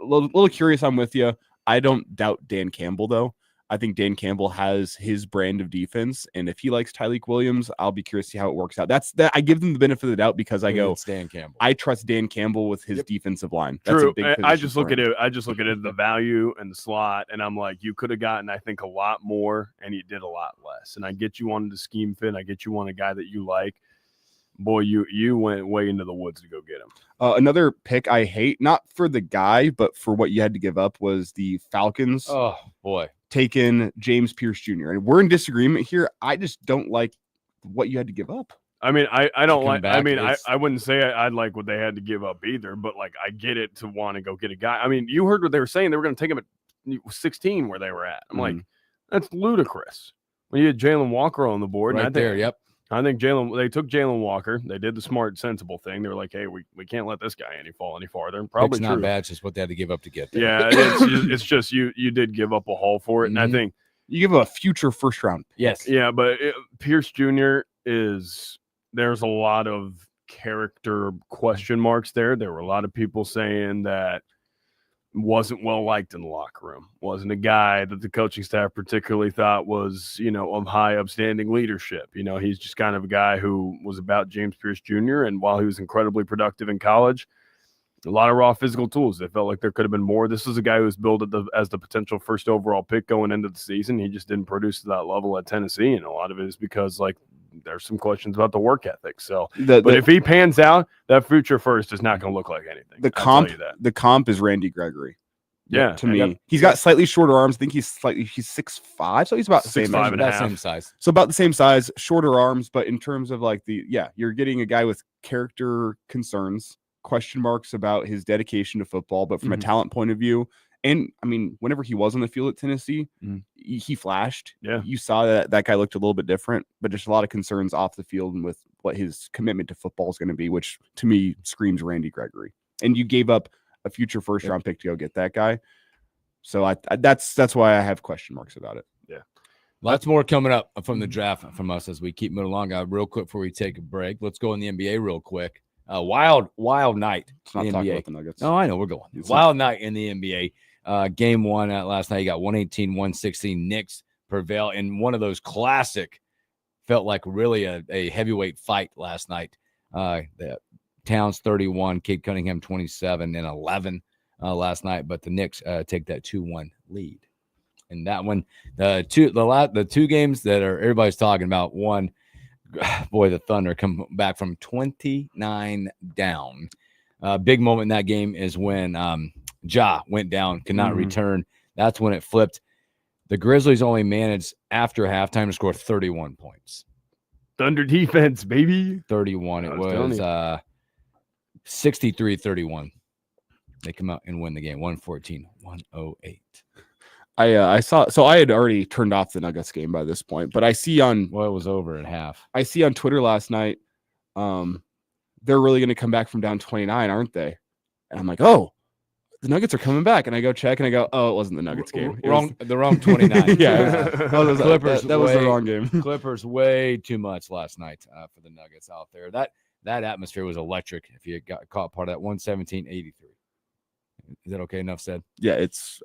a little curious. I'm with you. I don't doubt Dan Campbell, though. I think Dan Campbell has his brand of defense, and if he likes Tyleek Williams, I'll be curious to see how it works out. That's that. I give them the benefit of the doubt because I go, Dan Campbell. I trust Dan Campbell with his defensive line. That's True. a big I just look position at it. I just look at it the value and the slot, and I'm like, you could have gotten, I think, a lot more, and you did a lot less. And I get you wanted to scheme fit. I get you want a guy that you like. Boy, you went way into the woods to go get him. Another pick I hate, not for the guy, but for what you had to give up, was the Falcons. Oh boy, taking James Pierce Jr. And we're in disagreement here. I just don't like what you had to give up. I mean, I don't like. back, I mean, I wouldn't say I'd like what they had to give up either. But like, I get it to want to go get a guy. I mean, you heard what they were saying. They were going to take him at 16 where they were at. I'm like, that's ludicrous. When you had Jalen Walker on the board, right and I think, there. Yep. I think they took Jalen Walker. They did the smart, sensible thing. They were like, hey, we can't let this guy fall any farther. Probably It's true. not bad. It's just what they had to give up to get there. Yeah, it's just you did give up a haul for it, and I think you give a future first round. Yes. Yeah, but Pierce Jr. There's a lot of character question marks there. There were a lot of people saying that wasn't well liked in the locker room, wasn't a guy that the coaching staff particularly thought was, of high upstanding leadership. He's just kind of a guy who was about James Pierce Jr. And while he was incredibly productive in college, a lot of raw physical tools. They felt like there could have been more. This was a guy who was billed as the potential first overall pick going into the season. He just didn't produce to that level at Tennessee. And a lot of it is because there's some questions about the work ethic. So, but if he pans out, that future first is not going to look like anything. The comp is Randy Gregory. Yeah, to me, he's got slightly shorter arms. I think he's 6'5", so he's about the same 6'5" and a half. Same size. So about the same size, shorter arms. But in terms of you're getting a guy with character concerns, question marks about his dedication to football, but from a talent point of view. And I mean, whenever he was on the field at Tennessee, he flashed. Yeah. You saw that guy looked a little bit different, but just a lot of concerns off the field and with what his commitment to football is going to be, which to me screams Randy Gregory. And you gave up a future first round pick to go get that guy. So that's why I have question marks about it. Yeah. Lots more coming up from the draft from us as we keep moving along. Real quick before we take a break, let's go in the NBA real quick. Wild night. It's not in the talking NBA. about the Nuggets. No, I know we're going. Wild night in the NBA. Game 1 last night, you got 118-116. Knicks prevail in one of those classic, felt like really a heavyweight fight last night. The Towns 31, Cade Cunningham 27 and 11 last night, but the Knicks take that 2-1 lead. And that one, the two games that everybody's talking about. One, boy, the Thunder come back from 29 down. Big moment in that game is when Ja went down, could not return. That's when it flipped. The Grizzlies only managed after halftime to score 31 points. Thunder defense, baby. 31. It was 63-31. They come out and win the game. 114-108. I saw. So I had already turned off the Nuggets game by this point, but I see on. Well, it was over at half. I see on Twitter last night, they're really going to come back from down 29, aren't they? And I'm like, oh, the Nuggets are coming back. And I go check, and I go, oh, it wasn't the Nuggets game. The wrong 29. Yeah, Clippers. That was the wrong game. Clippers way too much last night for the Nuggets out there. That atmosphere was electric. If you got caught part of that, 117-83. Is that okay? Enough said. Yeah, it's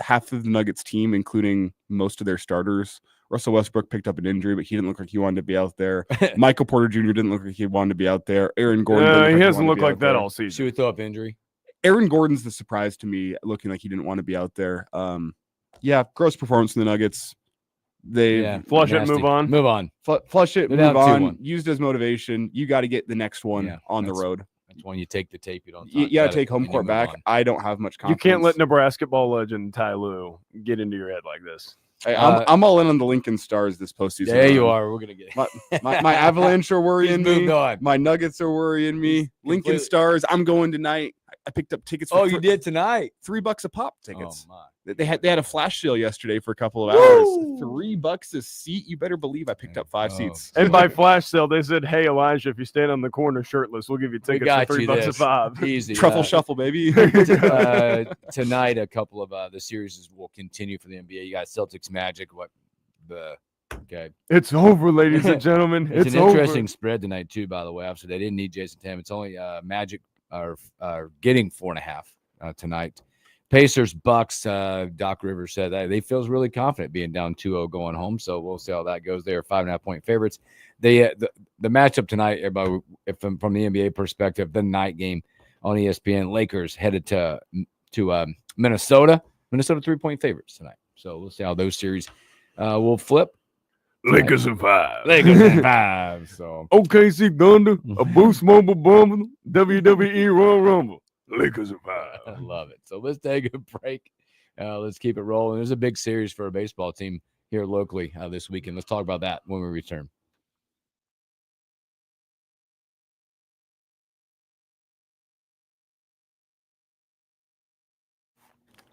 half of the Nuggets team, including most of their starters. Russell Westbrook picked up an injury, but he didn't look like he wanted to be out there. Michael Porter Jr. didn't look like he wanted to be out there. Aaron Gordon. He hasn't looked like that all season. Should we throw up injury? Aaron Gordon's the surprise to me, looking like he didn't want to be out there. Yeah, gross performance from the Nuggets. They Flush it and move on. Move on. flush it, They're move down on. 2-1. Used as motivation. You got to get the next one Yeah, on the that's- road. That's when you take the tape. You don't. You got to take home and you court move back. on. I don't have much You confidence. can't let Nebraska ball legend Ty Lue get into your head like this. Hey, I'm all in on the Lincoln Stars this postseason. There you are. We're gonna get My Avalanche are worrying He's moved me. on. My Nuggets are worrying me. Lincoln completely- Stars. I'm going tonight. I picked up tickets. For Oh, you did tonight. $3 a pop tickets. Oh my. They had a flash sale yesterday for a couple of Woo! hours. $3 a seat. You better believe I picked up 5 Oh. seats. And by flash sale, they said, "Hey Elijah, if you stand on the corner shirtless, we'll give you We tickets got for you $3 a this. pop." Easy. Truffle shuffle, baby. Tonight, a couple of the series will continue for the NBA. You got Celtics Magic. Okay. It's over, ladies and gentlemen. It's an over. interesting spread tonight too. By the way, obviously they didn't need Jason Tatum. It's only Magic are getting 4.5 tonight. Pacers Bucks. Doc Rivers said that they feels really confident being down 2-0 going home. So we'll see how that goes. They are 5.5 point favorites. The matchup tonight, everybody, from the NBA perspective, the night game on ESPN. Lakers headed to Minnesota. Minnesota 3-point favorites tonight. So we'll see how those series will flip. Lakers in 5. Lakers in 5. So OKC Thunder, a Boost Mobile Bumble, WWE Royal Rumble. Lakers in 5. I love it. So let's take a break. Let's keep it rolling. There's a big series for a baseball team here locally this weekend. Let's talk about that when we return.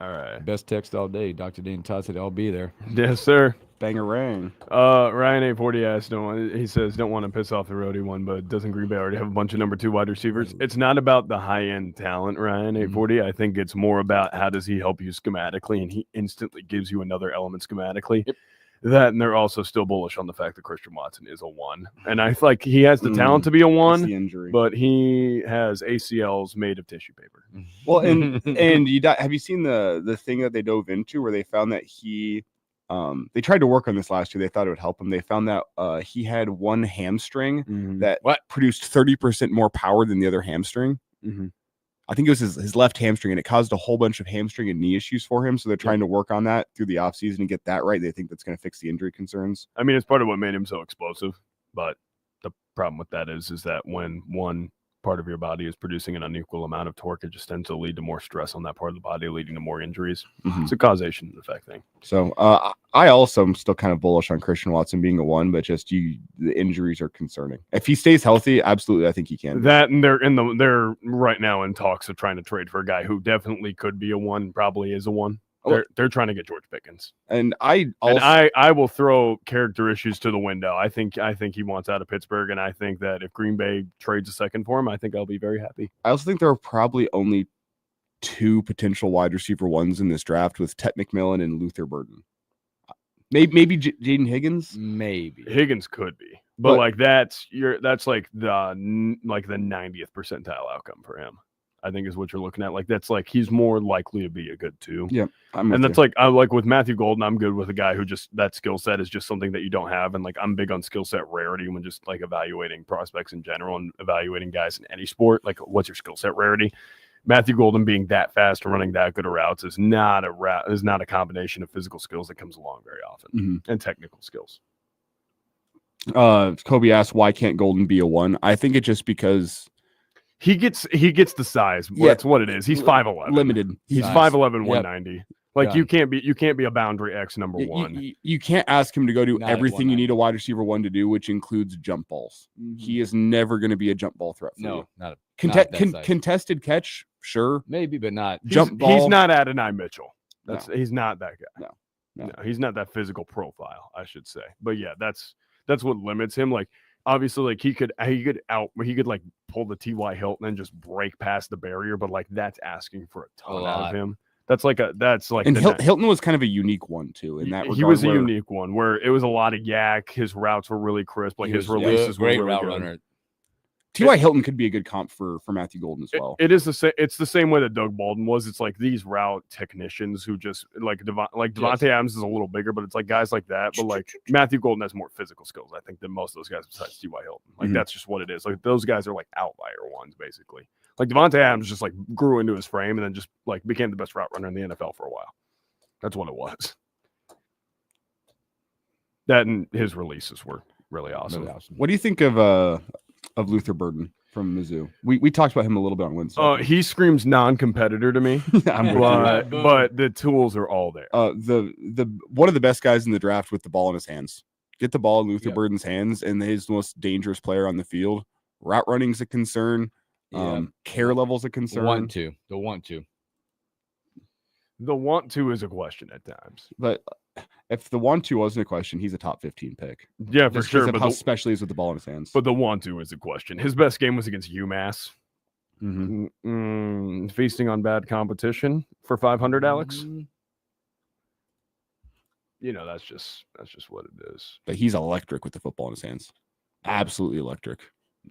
All right. Best text all day. Dr. Dean Todd said I'll be there. Yes, sir. Bangarang. Ryan 840 asked, he says, don't want to piss off the roadie one, but doesn't Green Bay already have a bunch of number 2 wide receivers? It's not about the high-end talent, Ryan 840. I think it's more about how does he help you schematically, and he instantly gives you another element schematically. Yep. That, and they're also still bullish on the fact that Christian Watson is a 1. And I feel like he has the talent to be a It's 1, the injury. but he has ACLs made of tissue paper. Well, and have you seen the thing that they dove into where they found that he they tried to work on this last year. They thought it would help him. They found that he had one hamstring that produced 30% more power than the other hamstring. I think it was his left hamstring, and it caused a whole bunch of hamstring and knee issues for him. So they're trying to work on that through the offseason and get that right. They think that's going to fix the injury concerns. I mean, it's part of what made him so explosive, but the problem with that is that when one part of your body is producing an unequal amount of torque, it just tends to lead to more stress on that part of the body, leading to more injuries. It's a causation effect thing. So I also am still kind of bullish on Christian Watson being a 1, but just the injuries are concerning. If he stays healthy, absolutely, I think he can. That, and they're right now in talks of trying to trade for a guy who definitely could be a 1, probably is a 1. They're trying to get George Pickens, and I will throw character issues to the window. I think he wants out of Pittsburgh, and I think that if Green Bay trades a second for him, I think I'll be very happy. I also think there are probably only 2 potential wide receiver 1s in this draft with Ted McMillan and Luther Burden. Maybe Jaden Higgins. Maybe Higgins could be, but like that's like the 90th percentile outcome for him. I think is what you're looking at. Like that's like he's more likely to be a good 2. Yeah, and that's like I like with Matthew Golden. I'm good with a guy who just that skill set is just something that you don't have, and like I'm big on skill set rarity when just like evaluating prospects in general and evaluating guys in any sport. Like, what's your skill set rarity? Matthew Golden being that fast and running that good of routes is not a combination of physical skills that comes along very often and technical skills. Kobe asked, why can't Golden be a 1? I think it's just because he gets the size. Yeah. That's what it is. He's 5'11". Limited. He's 5'11", 190. Like you can't be a boundary X number 1. You can't ask him to go do everything you need a wide receiver 1 to do, which includes jump balls. He is never going to be a jump ball threat for you. Not contested catch, sure, maybe, but not jump ball. He's not Adonai Mitchell. He's not that guy. No, he's not that physical profile, I should say. But yeah, that's what limits him. Like obviously, like he could like pull the T.Y. Hilton and just break past the barrier, but like that's asking for a ton out of him. And Hilton was kind of a unique one too. In that he was a unique one where it was a lot of yak. His routes were really crisp. Like his releases were great really route good. runner. T.Y. Hilton could be a good comp for Matthew Golden as well. It is it's the same way that Doug Baldwin was. It's like these route technicians who just like Devontae Adams is a little bigger, but it's like guys like that. But like Matthew Golden has more physical skills, I think, than most of those guys besides T.Y. Hilton. Like that's just what it is. Like those guys are like outlier ones basically. Like Devontae Adams just like grew into his frame and then just like became the best route runner in the NFL for a while. That's what it was. That and his releases were really awesome. Really awesome. What do you think of Luther Burden from Mizzou? We talked about him a little bit on Wednesday. He screams non-competitor to me, but the tools are all there. The one of the best guys in the draft with the ball in his hands. Get the ball in Luther Burden's hands, and he's the most dangerous player on the field. Route running's a concern. Care level's a concern. The want to is a question at times. But if the want to wasn't a question, he's a top 15 pick. Yeah, for sure. But how special he is with the ball in his hands. But the want to is a question. His best game was against UMass. Feasting on bad competition for 500, Alex. That's just what it is. But he's electric with the football in his hands. Absolutely electric.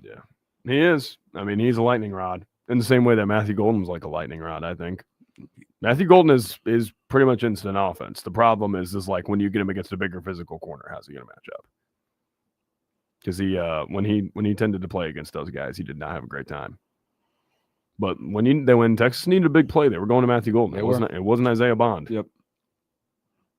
Yeah, he is. I mean, he's a lightning rod in the same way that Matthew Golden was like a lightning rod, I think. Matthew Golden is pretty much instant offense. The problem is like when you get him against a bigger physical corner, how's he going to match up? Because when he tended to play against those guys, he did not have a great time. But when Texas needed a big play, they were going to Matthew Golden. It wasn't Isaiah Bond. Yep.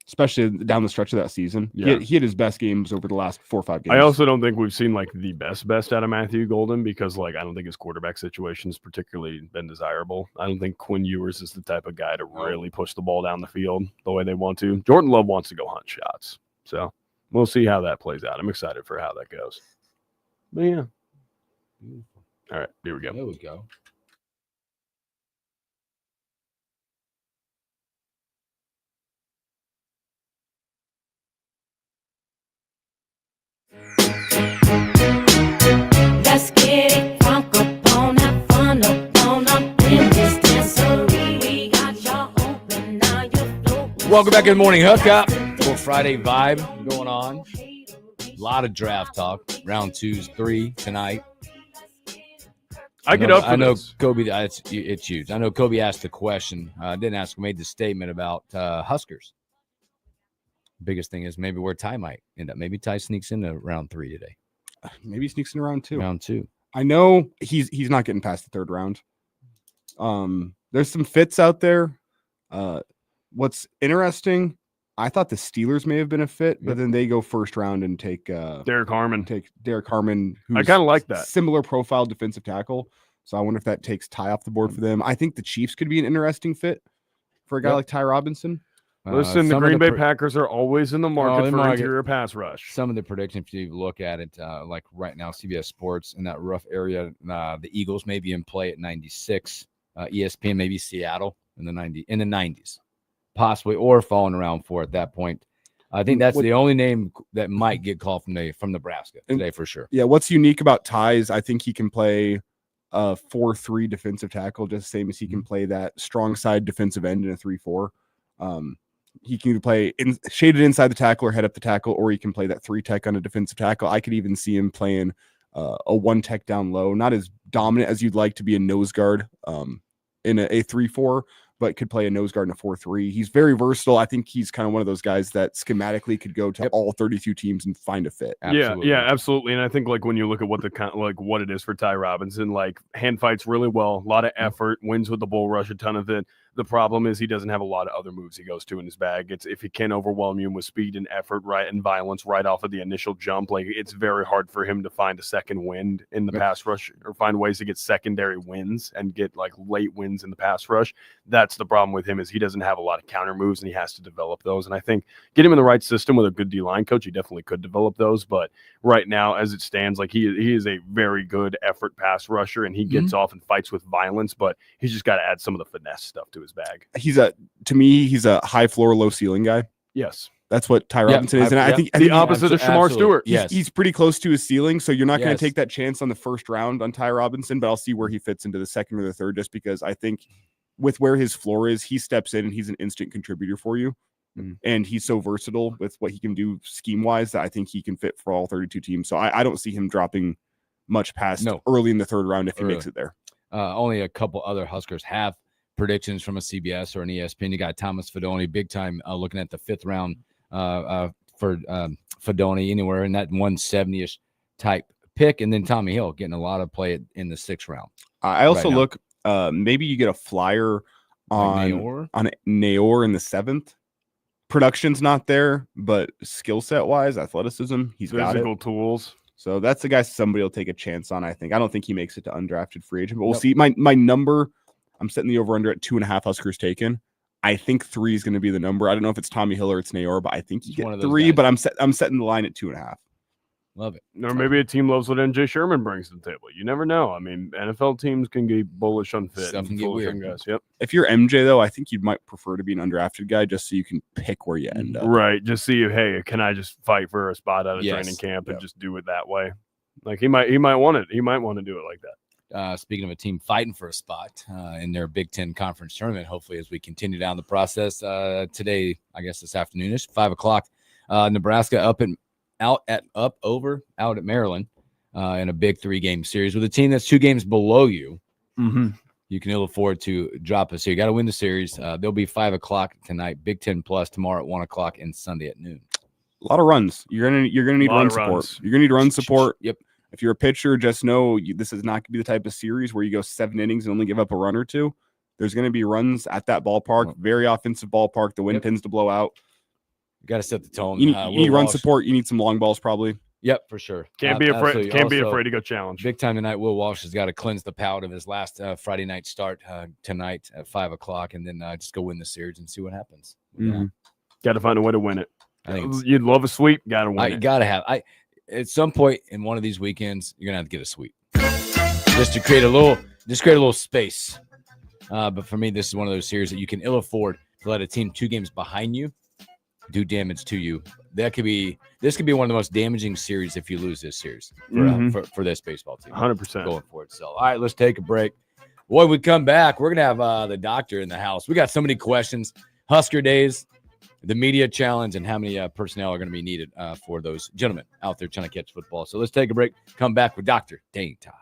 Especially down the stretch of that season. Yeah. He had his best games over the last 4 or 5 games. I also don't think we've seen like the best out of Matthew Golden because like I don't think his quarterback situation's particularly been desirable. I don't think Quinn Ewers is the type of guy to really push the ball down the field the way they want to. Jordan Love wants to go hunt shots. So we'll see how that plays out. I'm excited for how that goes. But yeah. All right, here we go. There we go. Let's get it crunk up on that fun up on up in this dancery. We got y'all open, now you're floating. Welcome back in the morning hookup. Little Friday vibe going on. A lot of draft talk. Round 2's 3 tonight. I know Kobe. It's huge. I know Kobe asked the question. Didn't ask. Made the statement about Huskers. Biggest thing is maybe where Ty might end up. Maybe Ty sneaks into round 3 today. Maybe he sneaks in round 2. Round 2. I know he's not getting past the 3rd round. There's some fits out there. What's interesting, I thought the Steelers may have been a fit, but then they go 1st round and take Derek Harmon. Who's I kind of like that. Similar profile defensive tackle. So I wonder if that takes Ty off the board for them. I think the Chiefs could be an interesting fit for a guy like Ty Robinson. Listen, the Green Bay Packers are always in the market for interior pass rush. Some of the predictions, if you look at it, like right now, CBS Sports in that rough area, the Eagles may be in play at 96. ESPN maybe Seattle in the 90s, possibly, or falling around 4 at that point. I think that's the only name that might get called from Nebraska today for sure. Yeah, what's unique about Ty is I think he can play a 4-3 defensive tackle, just the same as he can play that strong side defensive end in a 3-4. He can play shaded inside the tackle or head up the tackle, or he can play that 3-tech on a defensive tackle. I could even see him playing a 1-tech down low, not as dominant as you'd like to be a nose guard in a 3-4, but could play a nose guard in a 4-3. He's very versatile. I think he's kind of one of those guys that schematically could go to all 32 teams and find a fit. Absolutely. Yeah, absolutely. And I think like when you look at what it is for Ty Robinson, like hand fights really well, a lot of effort, wins with the bull rush, a ton of it. The problem is he doesn't have a lot of other moves he goes to in his bag. It's if he can overwhelm you with speed and effort, right, and violence right off of the initial jump, like it's very hard for him to find a second wind in the pass rush or find ways to get secondary wins and get like late wins in the pass rush. That's the problem with him is he doesn't have a lot of counter moves and he has to develop those. And I think get him in the right system with a good D-line coach, he definitely could develop those. But right now, as it stands, like he is a very good effort pass rusher and he gets off and fights with violence, but he's just got to add some of the finesse stuff to his bag. To me, he's a high floor, low ceiling guy. Yes. That's what Ty Robinson is. And I think the opposite of Shamar Stewart. He's pretty close to his ceiling. So you're not going to take that chance on the 1st round on Ty Robinson, but I'll see where he fits into the 2nd or the 3rd, just because I think with where his floor is, he steps in and he's an instant contributor for you. And he's so versatile with what he can do scheme wise that I think he can fit for all 32 teams. So I don't see him dropping much past early in the 3rd round if he makes it there. Only a couple other Huskers have predictions from a CBS or an ESPN. You got Thomas Fidone, big time, looking at the 5th round for Fidone, anywhere in that 170-ish type pick. And then Tommy Hill getting a lot of play in the 6th round. I also look, maybe you get a flyer on Nayor in the 7th. production's not there, but skill set wise, athleticism, he's got it. Physical tools. So that's the guy somebody will take a chance on, I think. I don't think he makes it to undrafted free agent, but we'll Nope. see. My number, I'm setting the over-under at 2.5 Huskers taken. I think 3 is going to be the number. I don't know if it's Tommy Hill or it's Nayor, but I think you It's one get of those 3, guys. but I'm setting the line at 2.5. Love it. Or maybe a team loves what NJ Sherman brings to the table. You never know. I mean, NFL teams can get bullish on fit. Stuff and can get bullish weird. on guys. Yep. If you're MJ, though, I think you might prefer to be an undrafted guy just so you can pick where you end up. Right. Just see if, hey, can I just fight for a spot out of Yes. training camp and Yep. just do it that way? Like he might want it. He might want to do it like that. Speaking of a team fighting for a spot in their Big Ten conference tournament, hopefully as we continue down the process today, I guess this afternoonish, 5:00, Nebraska out at Maryland in a big 3-game series with a team that's 2 games below you. Mm-hmm. You can ill afford to drop us here. You got to win the series. They'll be 5:00 tonight, Big Ten Plus tomorrow at 1:00 and Sunday at noon. A lot of runs. You're gonna need Lot run of support. runs. You're gonna need run support. Yep. If you're a pitcher, just know this is not going to be the type of series where you go 7 innings and only give up a run or 2. There's going to be runs at that ballpark. Very offensive ballpark. The wind Yep. tends to blow out. You got to set the tone. You Will need run Walsh- support. You need some long balls probably. Yep, for sure. Can't be afraid. Absolutely. Can't be Also, afraid to go challenge. Big time tonight. Will Walsh has got to cleanse the palate of his last Friday night start tonight at 5:00, and then just go win the series and see what happens. Mhm. Got to find a way to win it. I think it's, You'd love a sweep. Got to win I it. gotta have. At some point in one of these weekends, you're gonna have to get a sweep, just to create a little space. But for me, this is one of those series that you can ill afford to let a team 2 games behind you do damage to you. This could be one of the most damaging series if you lose this series for this baseball team. 100%. Going for it. So, all right, let's take a break. When we come back, we're gonna have the doctor in the house. We got so many questions. Husker days, the media challenge, and how many personnel are going to be needed for those gentlemen out there trying to catch football. So let's take a break. Come back with Dr. Dane Todd.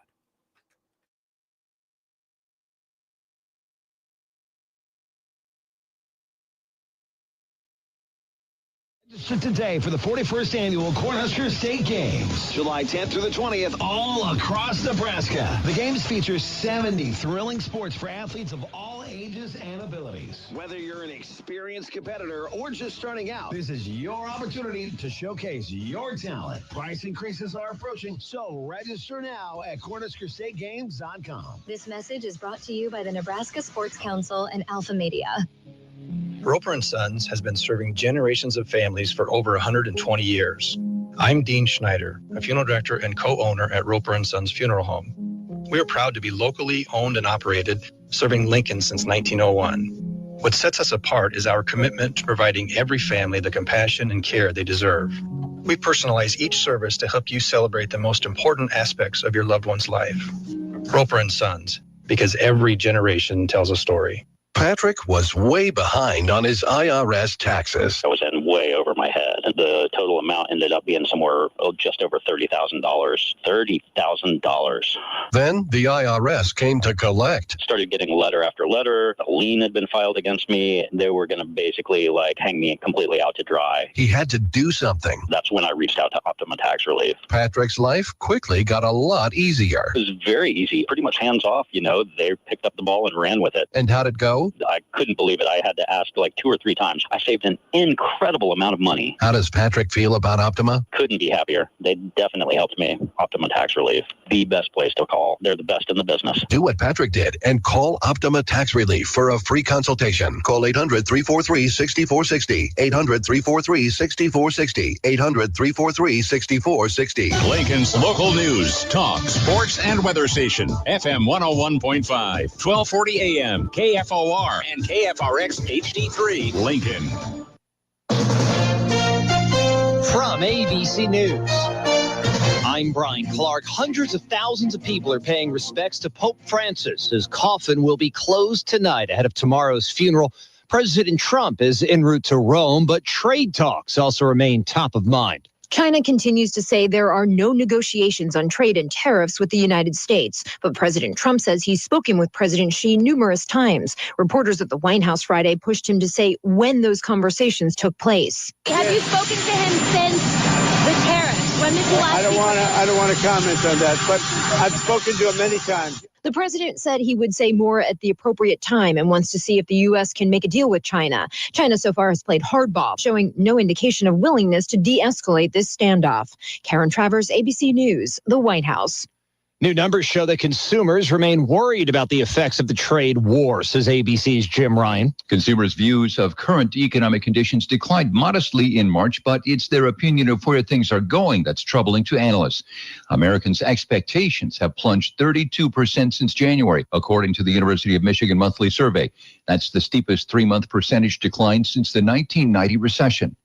Register today for the 41st annual Cornhusker State Games, July 10th through the 20th, all across Nebraska. The games feature 70 thrilling sports for athletes of all ages and abilities. Whether you're an experienced competitor or just starting out, this is your opportunity to showcase your talent. Price increases are approaching, so register now at CornhuskerStateGames.com. This message is brought to you by the Nebraska Sports Council and Alpha Media. Roper & Sons has been serving generations of families for over 120 years. I'm Dean Schneider, a funeral director and co-owner at Roper & Sons Funeral Home. We are proud to be locally owned and operated, serving Lincoln since 1901. What sets us apart is our commitment to providing every family the compassion and care they deserve. We personalize each service to help you celebrate the most important aspects of your loved one's life. Roper & Sons, because every generation tells a story. Patrick was way behind on his IRS taxes. I was in way over my head. The total amount ended up being somewhere just over $30,000. $30,000. Then the IRS came to collect. Started getting letter after letter. A lien had been filed against me. They were going to basically hang me completely out to dry. He had to do something. That's when I reached out to Optima Tax Relief. Patrick's life quickly got a lot easier. It was very easy, pretty much hands off. They picked up the ball and ran with it. And how'd it go? I couldn't believe it. I had to ask 2 or 3 times. I saved an incredible amount of money. How does Patrick feel about Optima? Couldn't be happier. They definitely helped me. Optima Tax Relief, the best place to call. They're the best in the business. Do what Patrick did and call Optima Tax Relief for a free consultation. Call 800-343-6460. 800-343-6460. 800-343-6460. Lincoln's local news, talk, sports, and weather station. FM 101.5, 1240 AM, KFOR, and KFRX HD3, Lincoln. From ABC News, I'm Brian Clark. Hundreds of thousands of people are paying respects to Pope Francis. His coffin will be closed tonight ahead of tomorrow's funeral. President Trump is en route to Rome, but trade talks also remain top of mind. China continues to say there are no negotiations on trade and tariffs with the United States, but President Trump says he's spoken with President Xi numerous times. Reporters at the White House Friday pushed him to say when those conversations took place. Have you spoken to him since the tariffs? When did you last I don't want to comment on that, but I've spoken to him many times. The president said he would say more at the appropriate time and wants to see if the U.S. can make a deal with China. China so far has played hardball, showing no indication of willingness to de-escalate this standoff. Karen Travers, ABC News, the White House. New numbers show that consumers remain worried about the effects of the trade war, says ABC's Jim Ryan. Consumers' views of current economic conditions declined modestly in March, but it's their opinion of where things are going that's troubling to analysts. Americans' expectations have plunged 32% since January, according to the University of Michigan monthly survey. That's the steepest three-month percentage decline since the 1990 recession.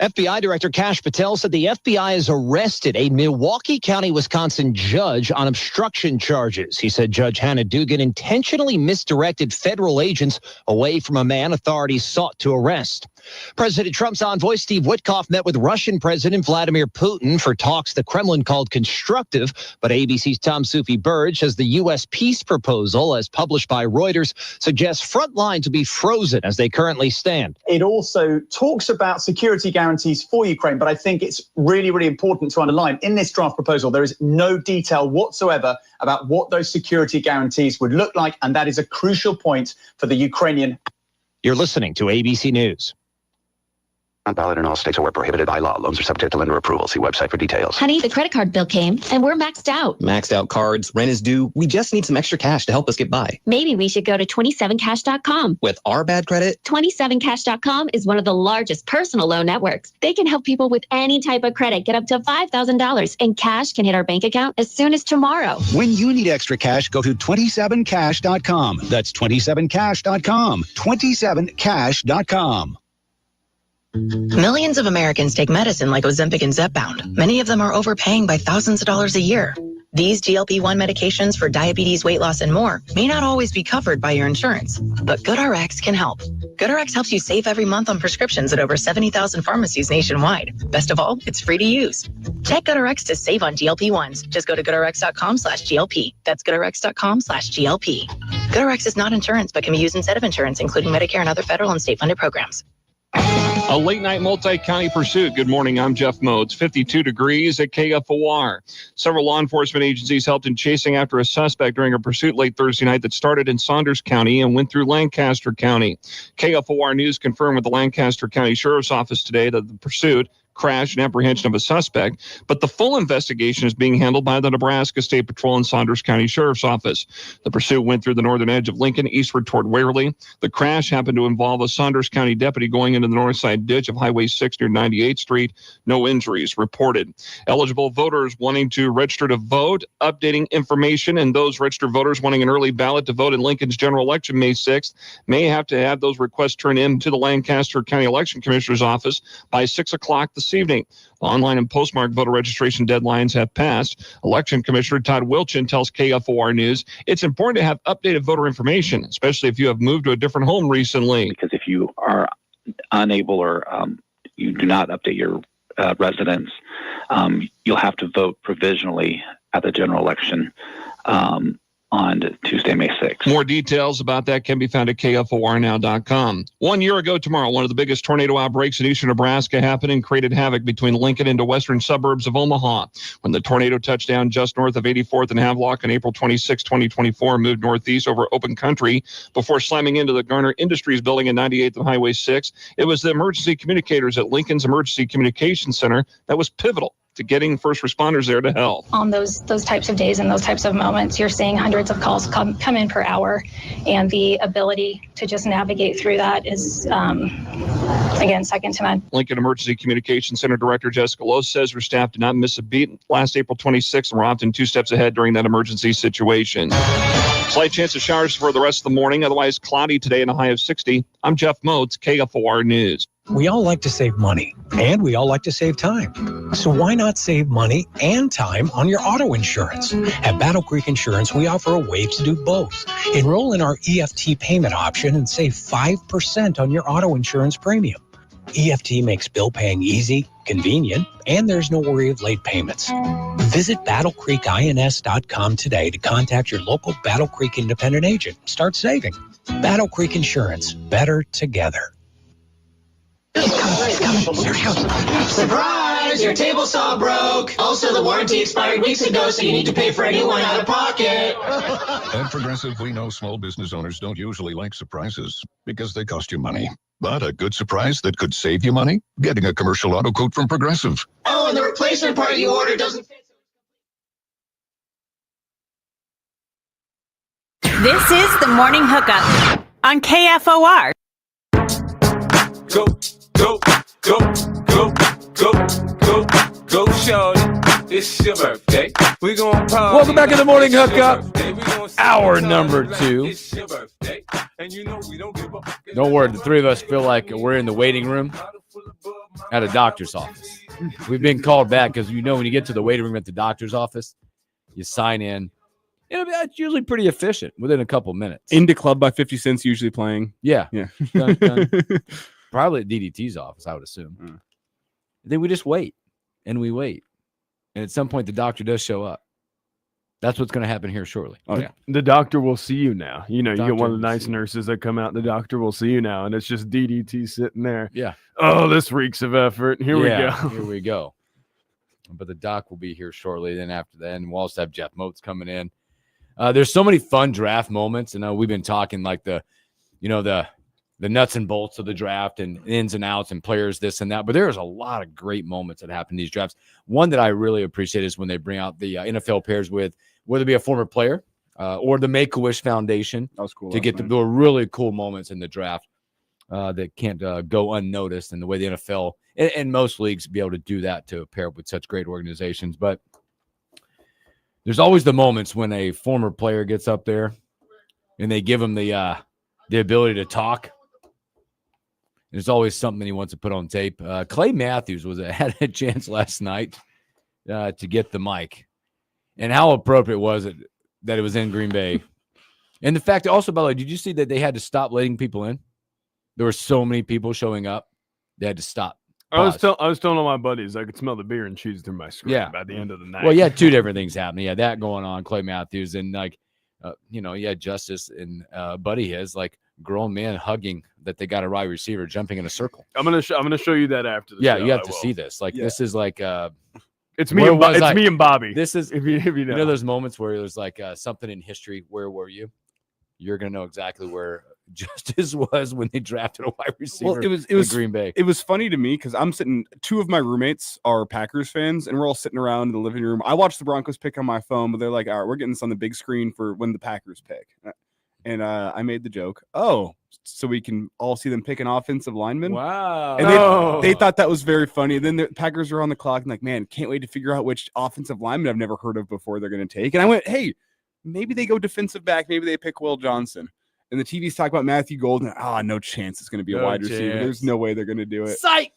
FBI Director Kash Patel said the FBI has arrested a Milwaukee County, Wisconsin judge on obstruction charges. He said Judge Hannah Dugan intentionally misdirected federal agents away from a man authorities sought to arrest. President Trump's envoy Steve Witkoff met with Russian President Vladimir Putin for talks the Kremlin called constructive, but ABC's Tom Soufi-Bird says the U.S. peace proposal, as published by Reuters, suggests front lines will be frozen as they currently stand. It also talks about security guarantees for Ukraine, but I think it's really, really important to underline in this draft proposal, there is no detail whatsoever about what those security guarantees would look like, and that is a crucial point for the Ukrainian. You're listening to ABC News. Not valid in all states or where prohibited by law. Loans are subject to lender approval. See website for details. Honey, the credit card bill came, and we're maxed out. Maxed out cards, rent is due. We just need some extra cash to help us get by. Maybe we should go to 27cash.com. With our bad credit? 27cash.com is one of the largest personal loan networks. They can help people with any type of credit get up to $5,000, and cash can hit our bank account as soon as tomorrow. When you need extra cash, go to 27cash.com. That's 27cash.com. 27cash.com. Millions of Americans take medicine like Ozempic and Zepbound. Many of them are overpaying by thousands of dollars a year. These GLP-1 medications for diabetes, weight loss, and more may not always be covered by your insurance, but GoodRx can help. GoodRx helps you save every month on prescriptions at over 70,000 pharmacies nationwide. Best of all, it's free to use. Check GoodRx to save on GLP-1s. Just go to GoodRx.com/GLP. That's GoodRx.com/GLP. GoodRx is not insurance, but can be used instead of insurance, including Medicare and other federal and state-funded programs. A late-night multi-county pursuit. Good morning, I'm Jeff Modes. 52 degrees at KFOR. Several law enforcement agencies helped in chasing after a suspect during a pursuit late Thursday night that started in Saunders County and went through Lancaster County. KFOR News confirmed with the Lancaster County Sheriff's Office today that the pursuit crash and apprehension of a suspect, but the full investigation is being handled by the Nebraska State Patrol and Saunders County Sheriff's Office. The pursuit went through the northern edge of Lincoln, eastward toward Waverly. The crash happened to involve a Saunders County deputy going into the north side ditch of Highway 6 near 98th Street. No injuries reported. Eligible voters wanting to register to vote, updating information, and those registered voters wanting an early ballot to vote in Lincoln's general election May 6th may have to have those requests turned in to the Lancaster County Election Commissioner's office by 6 o'clock this evening. Online and postmark voter registration deadlines have passed. Election Commissioner Todd Wilchin tells KFOR News it's important to have updated voter information, especially if you have moved to a different home recently. Because if you are unable or you do not update your residence, you'll have to vote provisionally at the general election on Tuesday, May 6th. More details about that can be found at KFORnow.com. 1 year ago tomorrow, one of the biggest tornado outbreaks in eastern Nebraska happened and created havoc between Lincoln and the western suburbs of Omaha. When the tornado touched down just north of 84th and Havelock on April 26, 2024, moved northeast over open country before slamming into the Garner Industries building at 98th and Highway 6. It was the emergency communicators at Lincoln's Emergency Communication Center that was pivotal to getting first responders there to help. On those types of days and those types of moments, you're seeing hundreds of calls come in per hour, and the ability to just navigate through that is, again, second to none. Lincoln Emergency Communication Center Director Jessica Lowe says her staff did not miss a beat last April 26th and were often 2 steps ahead during that emergency situation. Slight chance of showers for the rest of the morning, otherwise cloudy today and a high of 60. I'm Jeff Motes, KFOR News. We all like to save money, and we all like to save time. So why not save money and time on your auto insurance? At Battle Creek Insurance, we offer a way to do both. Enroll in our EFT payment option and save 5% on your auto insurance premium. EFT makes bill paying easy, convenient, and there's no worry of late payments. Visit BattleCreekINS.com today to contact your local Battle Creek independent agent. Start saving. Battle Creek Insurance. Better together. Surprise! guys, your table saw broke. Also, the warranty expired weeks ago, so you need to pay for a new one out of pocket. At Progressive, we know small business owners don't usually like surprises because they cost you money. But a good surprise that could save you money? Getting a commercial auto quote from Progressive. Oh, and the replacement part you ordered doesn't fit. This is the Morning Hookup on KFOR. Go, go, go, go, go, go, go, shorty. It's your birthday. We gonna party. Welcome back to the Morning It's your Hookup. birthday. We gonna Hour celebrate number like 2. It's your birthday. And you know we don't give up. Don't worry, the three of us feel like we're in the waiting room at a doctor's office. We've been called back because when you get to the waiting room at the doctor's office, you sign in. It's usually pretty efficient within a couple minutes. Indie Club by 50 Cent's usually playing. Yeah. Dun, dun. Probably at DDT's office, I would assume. Then we just wait, and we wait. And at some point, the doctor does show up. That's what's going to happen here shortly. Oh, yeah. The doctor will see you now. You get Doctor one of the will nice see you. nurses that come out. The doctor will see you now, and it's just DDT sitting there. Yeah. Oh, this reeks of effort. Here we go. Here we go. But the doc will be here shortly. Then after that, and we'll also have Jeff Moats coming in. There's so many fun draft moments, and we've been talking like the nuts and bolts of the draft and ins and outs and players this and that. But there's a lot of great moments that happen in these drafts. One that I really appreciate is when they bring out the NFL pairs with whether it be a former player or the Make-A-Wish Foundation. That was cool. To get the really cool moments in the draft that can't go unnoticed, and the way the NFL and most leagues be able to do that to pair up with such great organizations. But there's always the moments when a former player gets up there and they give him the ability to talk. There's always something he wants to put on tape. Clay Matthews had a chance last night to get the mic. And how appropriate was it that it was in Green Bay? And the fact also, by the way, did you see that they had to stop letting people in? There were so many people showing up. They had to stop. I was telling all my buddies I could smell the beer and cheese through my screen by the end of the night. Well, you had two different things happening. You had that going on, Clay Matthews, and you had Justice and Buddy his, like grown men hugging that they got a wide receiver jumping in a circle. I'm gonna show you that after the show. You have to see this. Like this is like it's me and Bobby. This is if you know. Those moments where there's like something in history. Where were you? You're gonna know exactly where Justice was when they drafted a wide receiver. Well, it was Green Bay. It was funny to me because I'm sitting. Two of my roommates are Packers fans, and we're all sitting around in the living room. I watched the Broncos pick on my phone, but they're like, "All right, we're getting this on the big screen for when the Packers pick." And I made the joke, so we can all see them pick an offensive lineman. Wow! And they thought that was very funny. And then the Packers were on the clock and like, man, can't wait to figure out which offensive lineman I've never heard of before they're going to take. And I went, hey, maybe they go defensive back, maybe they pick Will Johnson. And the TV's talking about Matthew Golden. No chance it's going to be a wide receiver. There's no way they're going to do it. Psych!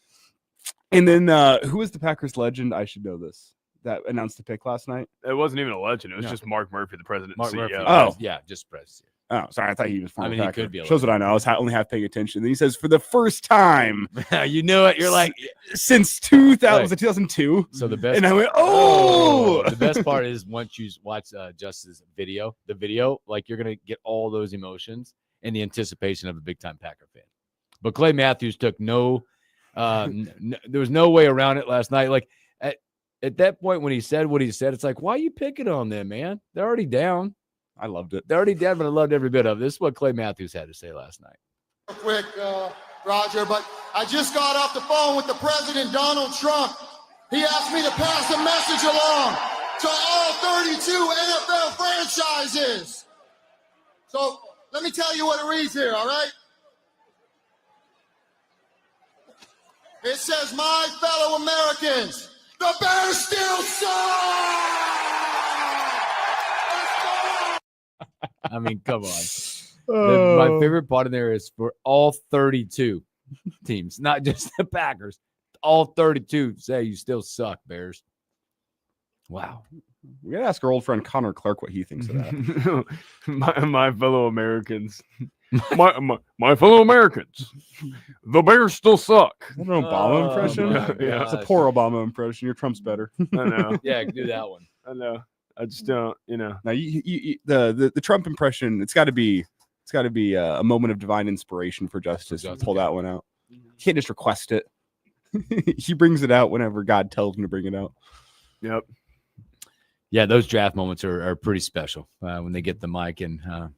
And then who was the Packers legend? I should know this. That announced the pick last night. It wasn't even a legend. It was just Mark Murphy, the president and CEO. Murphy. Just president. Oh, sorry. I thought he was former he Packer. could be. Shows what I know. I was only half paying attention. Then he says, for the first time. You knew it. You're like, since 2002. So the best. And I went, The best part is once you watch Justice's video, like you're going to get all those emotions and the anticipation of a big-time Packer fan. But Clay Matthews took there was no way around it last night. Like, at that point when he said what he said, it's like, why are you picking on them, man? They're already down. I loved it. They're already down, but I loved every bit of it. This is what Clay Matthews had to say last night. Quick, Roger, but I just got off the phone with the president, Donald Trump. He asked me to pass a message along to all 32 NFL franchises. So let me tell you what it reads here, all right? It says, my fellow Americans, the Bears still suck! I mean, come on. My favorite part in there is for all 32 teams, not just the Packers. All 32 say you still suck, Bears. Wow. We gotta ask our old friend Connor Clark what he thinks of that. my fellow Americans. My fellow Americans. The Bears still suck. Is that an Obama impression? Yeah. It's a poor Obama impression. Your Trump's better. I know. Yeah, do that one. I know. I just don't, Now the Trump impression. It's got to be a moment of divine inspiration for Justice to pull that one out. You can't just request it. He brings it out whenever God tells him to bring it out. Yep. Yeah, those draft moments are pretty special when they get the mic. And how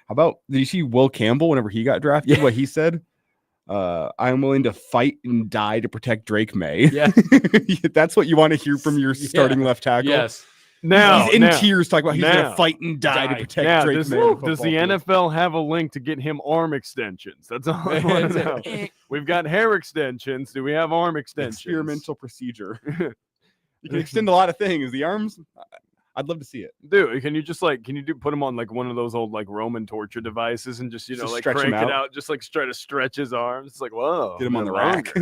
about, did you see Will Campbell whenever he got drafted? Yeah. What he said? I'm willing to fight and die to protect Drake May. Yeah. That's what you want to hear from your starting left tackle. Yes. Now he's in tears talking about he's going to fight and die to protect now, Drake does, May. on does the football field. NFL have a link to get him arm extensions? That's all I want to know. We've got hair extensions. Do we have arm extensions? Experimental procedure. You can extend a lot of things. The arms, I'd love to see it. Dude, can you put him on like one of those old like Roman torture devices and just like stretch crank him it out? out, just like try to stretch his arms? It's like, whoa. Get him on the rack.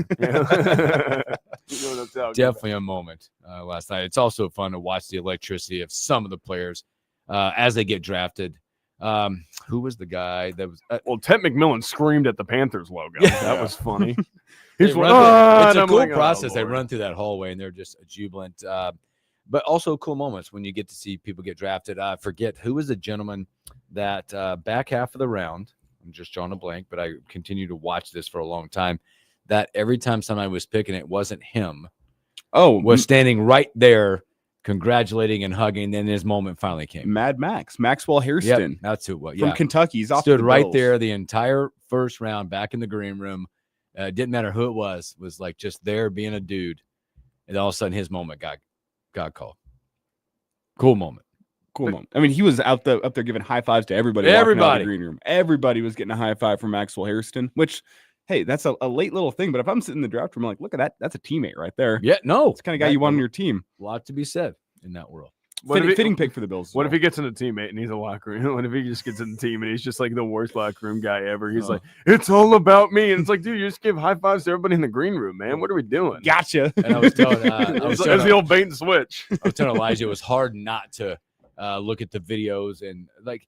Definitely a moment last night. It's also fun to watch the electricity of some of the players as they get drafted. Who was the guy that was? Well, Ted McMillan screamed at the Panthers logo. That was funny. It's He's like, a cool like, process. They Lord. run through that hallway and they're just jubilant. But also cool moments when you get to see people get drafted. I forget who was the gentleman that back half of the round. I'm just drawing a blank, but I continue to watch this for a long time. That every time somebody was picking, it wasn't him. Was standing right there, congratulating and hugging. Then his moment finally came. Mad Max, Maxwell Hairston. Yep, that's who it was. From Kentucky. He's off stood the right Bills. there the entire first round, back in the green room. Didn't matter who it was like just there being a dude. And all of a sudden his moment got called. Cool moment. Cool moment. I mean, he was up there giving high fives to everybody. walking out of Everybody. the green room. Everybody was getting a high five from Maxwell Hairston, which, hey, that's a late little thing. But if I'm sitting in the draft room, I'm like, look at that. That's a teammate right there. Yeah, no. It's the kind of guy you want on your team. A lot to be said in that world. Fitting pick for the Bills. What if he gets in a teammate and he's a locker room? What if he just gets in the team and he's just like the worst locker room guy ever? He's like, it's all about me. And it's like, dude, you just give high fives to everybody in the green room, man. What are we doing? Gotcha. And I was telling, it's the old bait and switch. I was telling Elijah it was hard not to look at the videos and like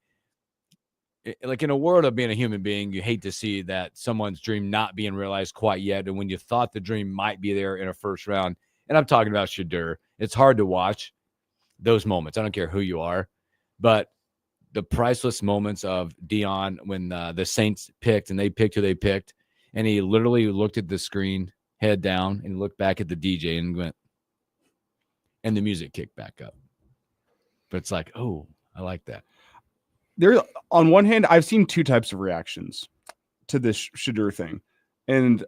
in a world of being a human being, you hate to see that someone's dream not being realized quite yet. And when you thought the dream might be there in a first round, and I'm talking about Shadur, it's hard to watch those moments. I don't care who you are, but the priceless moments of Dion when the Saints picked and they picked who they picked, and he literally looked at the screen, head down, and looked back at the DJ and went, and the music kicked back up. But it's like, oh, I like that. There, on one hand, I've seen two types of reactions to this Shadur thing, and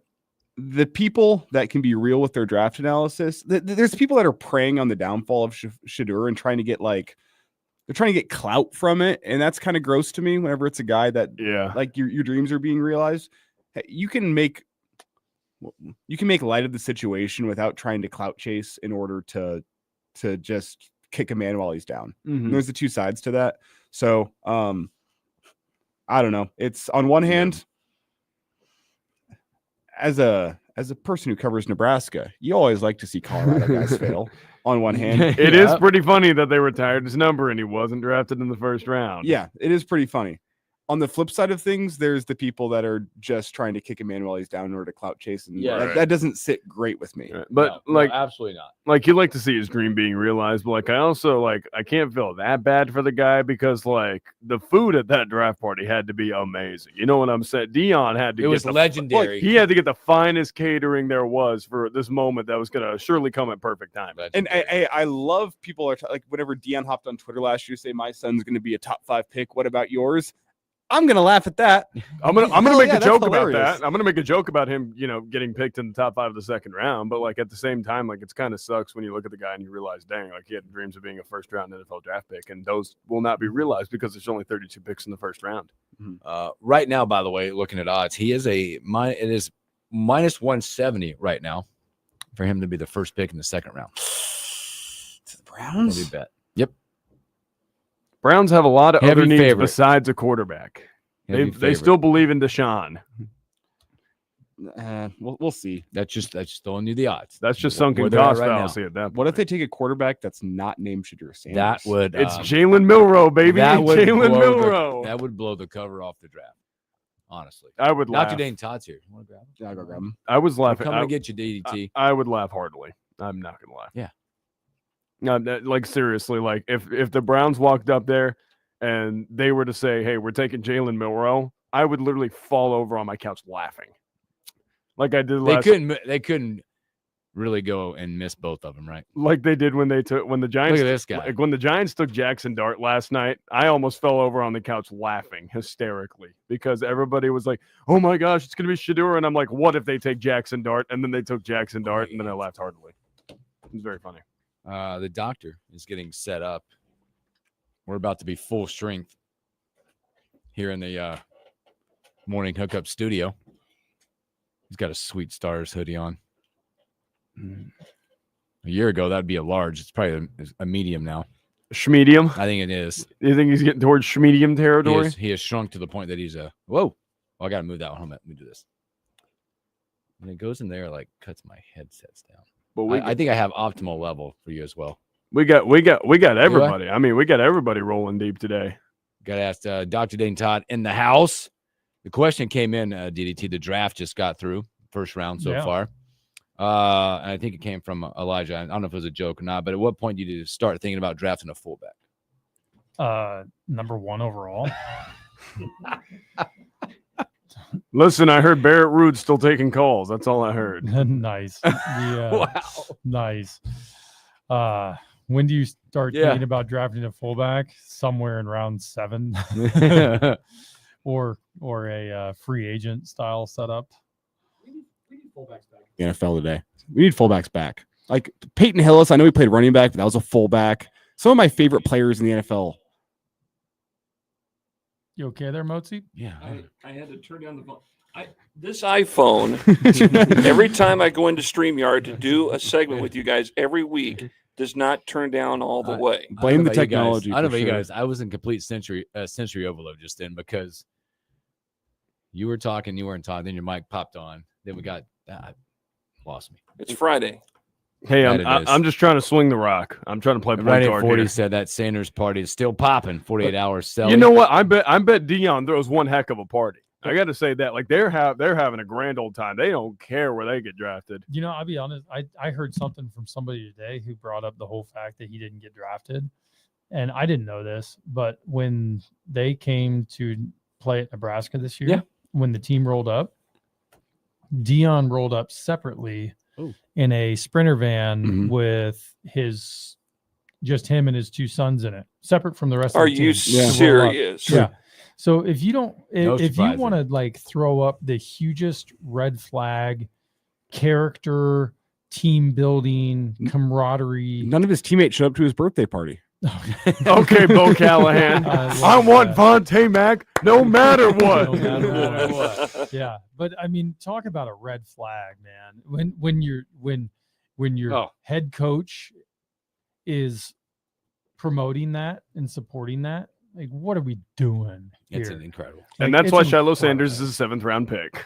the people that can be real with their draft analysis, there's people that are preying on the downfall of Shadur and trying to get they're trying to get clout from it, and that's kind of gross to me. Whenever it's a guy that, like your dreams are being realized, you can make light of the situation without trying to clout chase in order to just kick a man while he's down. Mm-hmm. There's the two sides to that. So I don't know. It's on one hand, as a person who covers Nebraska, you always like to see Colorado guys fail. On one hand, it is pretty funny that they retired his number and he wasn't drafted in the first round. Yeah, it is pretty funny. On the flip side of things, there's the people that are just trying to kick a man while he's down in order to clout chase, and that doesn't sit great with me. Right. But no, absolutely not. Like, you like to see his dream being realized, but like I also I can't feel that bad for the guy because like the food at that draft party had to be amazing. You know what I'm saying? Dion had to. It was legendary. He had to get the finest catering there was for this moment that was going to surely come at perfect time. And I love people are like whenever Dion hopped on Twitter last year, say my son's going to be a top 5 pick. What about yours? I'm gonna laugh at that. I'm gonna make a joke about that. I'm gonna make a joke about him, getting picked in the top 5 of the second round. But like at the same time, like it's kind of sucks when you look at the guy and you realize, dang, like he had dreams of being a first round NFL draft pick, and those will not be realized because there's only 32 picks in the first round. Mm-hmm. Right now, by the way, looking at odds, it is minus 170 right now for him to be the first pick in the second round. To the Browns? Maybe bet. Yep. Browns have a lot of other needs favorite. besides a quarterback. They still believe in Deshaun. We'll see. That's just throwing you the odds. That's just sunken cost fallacy at that point. What if they take a quarterback that's not named Shadur Sanders? That would. It's Jalen Milroe, baby. Jalen Milroe. That would blow the cover off the draft. Honestly, I would laugh. Dr. Dane Todd's here. You want to grab him? Yeah, I'll go grab him. I was laughing. I'm coming to get you, DDT. I would laugh heartily. I'm not gonna lie. Yeah. No, like seriously, like if the Browns walked up there and they were to say, "Hey, we're taking Jalen Milroe," I would literally fall over on my couch laughing. like I did They last. They couldn't really go and miss both of them, right? Like they did when the Giants. Look at this guy. Like when the Giants took Jackson Dart last night, I almost fell over on the couch laughing hysterically because everybody was like, "Oh my gosh, it's gonna be Shedeur," and I'm like, "What if they take Jackson Dart?" And then they took Jackson Dart, and then I laughed heartily. It was very funny. The doctor is getting set up. We're about to be full strength here in the morning hookup studio. He's got a Sweet Stars hoodie on. A year ago, that'd be a large. It's probably a medium now. Schmedium? I think it is. You think he's getting towards Schmedium territory? He has shrunk to the point that he's a whoa. Oh, I gotta move that one. Hold on, let me do this. And it goes in there, like cuts my headsets down. But I think I have optimal level for you as well. We got everybody. I mean, we got everybody rolling deep today. Got to ask Dr. Dane Todd in the house. The question came in, DDT. The draft just got through, first round so far. And I think it came from Elijah. I don't know if it was a joke or not, but at what point did you start thinking about drafting a fullback? Number 1 overall. Listen, I heard Barrett Ruud's still taking calls. That's all I heard. Nice. Yeah. Wow. Nice. When do you start thinking about drafting a fullback? Somewhere in round 7, or a free agent style setup. We need fullbacks back in the NFL today. We need fullbacks back. Like Peyton Hillis, I know he played running back, but that was a fullback. Some of my favorite players in the NFL. You okay there, Mozi? Yeah. I had to turn down the phone. This iPhone, every time I go into StreamYard to do a segment with you guys every week, does not turn down all the way. Blame the technology. I don't know about you guys. I was in complete sensory overload just then because you were talking, you weren't talking, then your mic popped on. Then we got lost me. It's Friday. Hey, I'm just trying to swing the rock. I'm trying to play point guard 40 here. said that Sanders party is still popping. 48 hours selling. You know what? I bet Dion throws one heck of a party. I got to say that. Like they're having a grand old time. They don't care where they get drafted. You know, I'll be honest. I heard something from somebody today who brought up the whole fact that he didn't get drafted, and I didn't know this. But when they came to play at Nebraska this year, when the team rolled up, Dion rolled up separately in a Sprinter van with just him and his 2 sons in it, separate from the rest of the team. Are you serious? Yeah. So if you don't, if you want to like throw up the hugest red flag, character, team building, camaraderie, none of his teammates showed up to his birthday party. Okay, Bo Callahan. I want Vontae Mack no matter what. No matter what. Yeah, but I mean, talk about a red flag, man. When your head coach is promoting that and supporting that. Like, what are we doing here? It's incredible. And that's why Shiloh Sanders is a 7th round pick.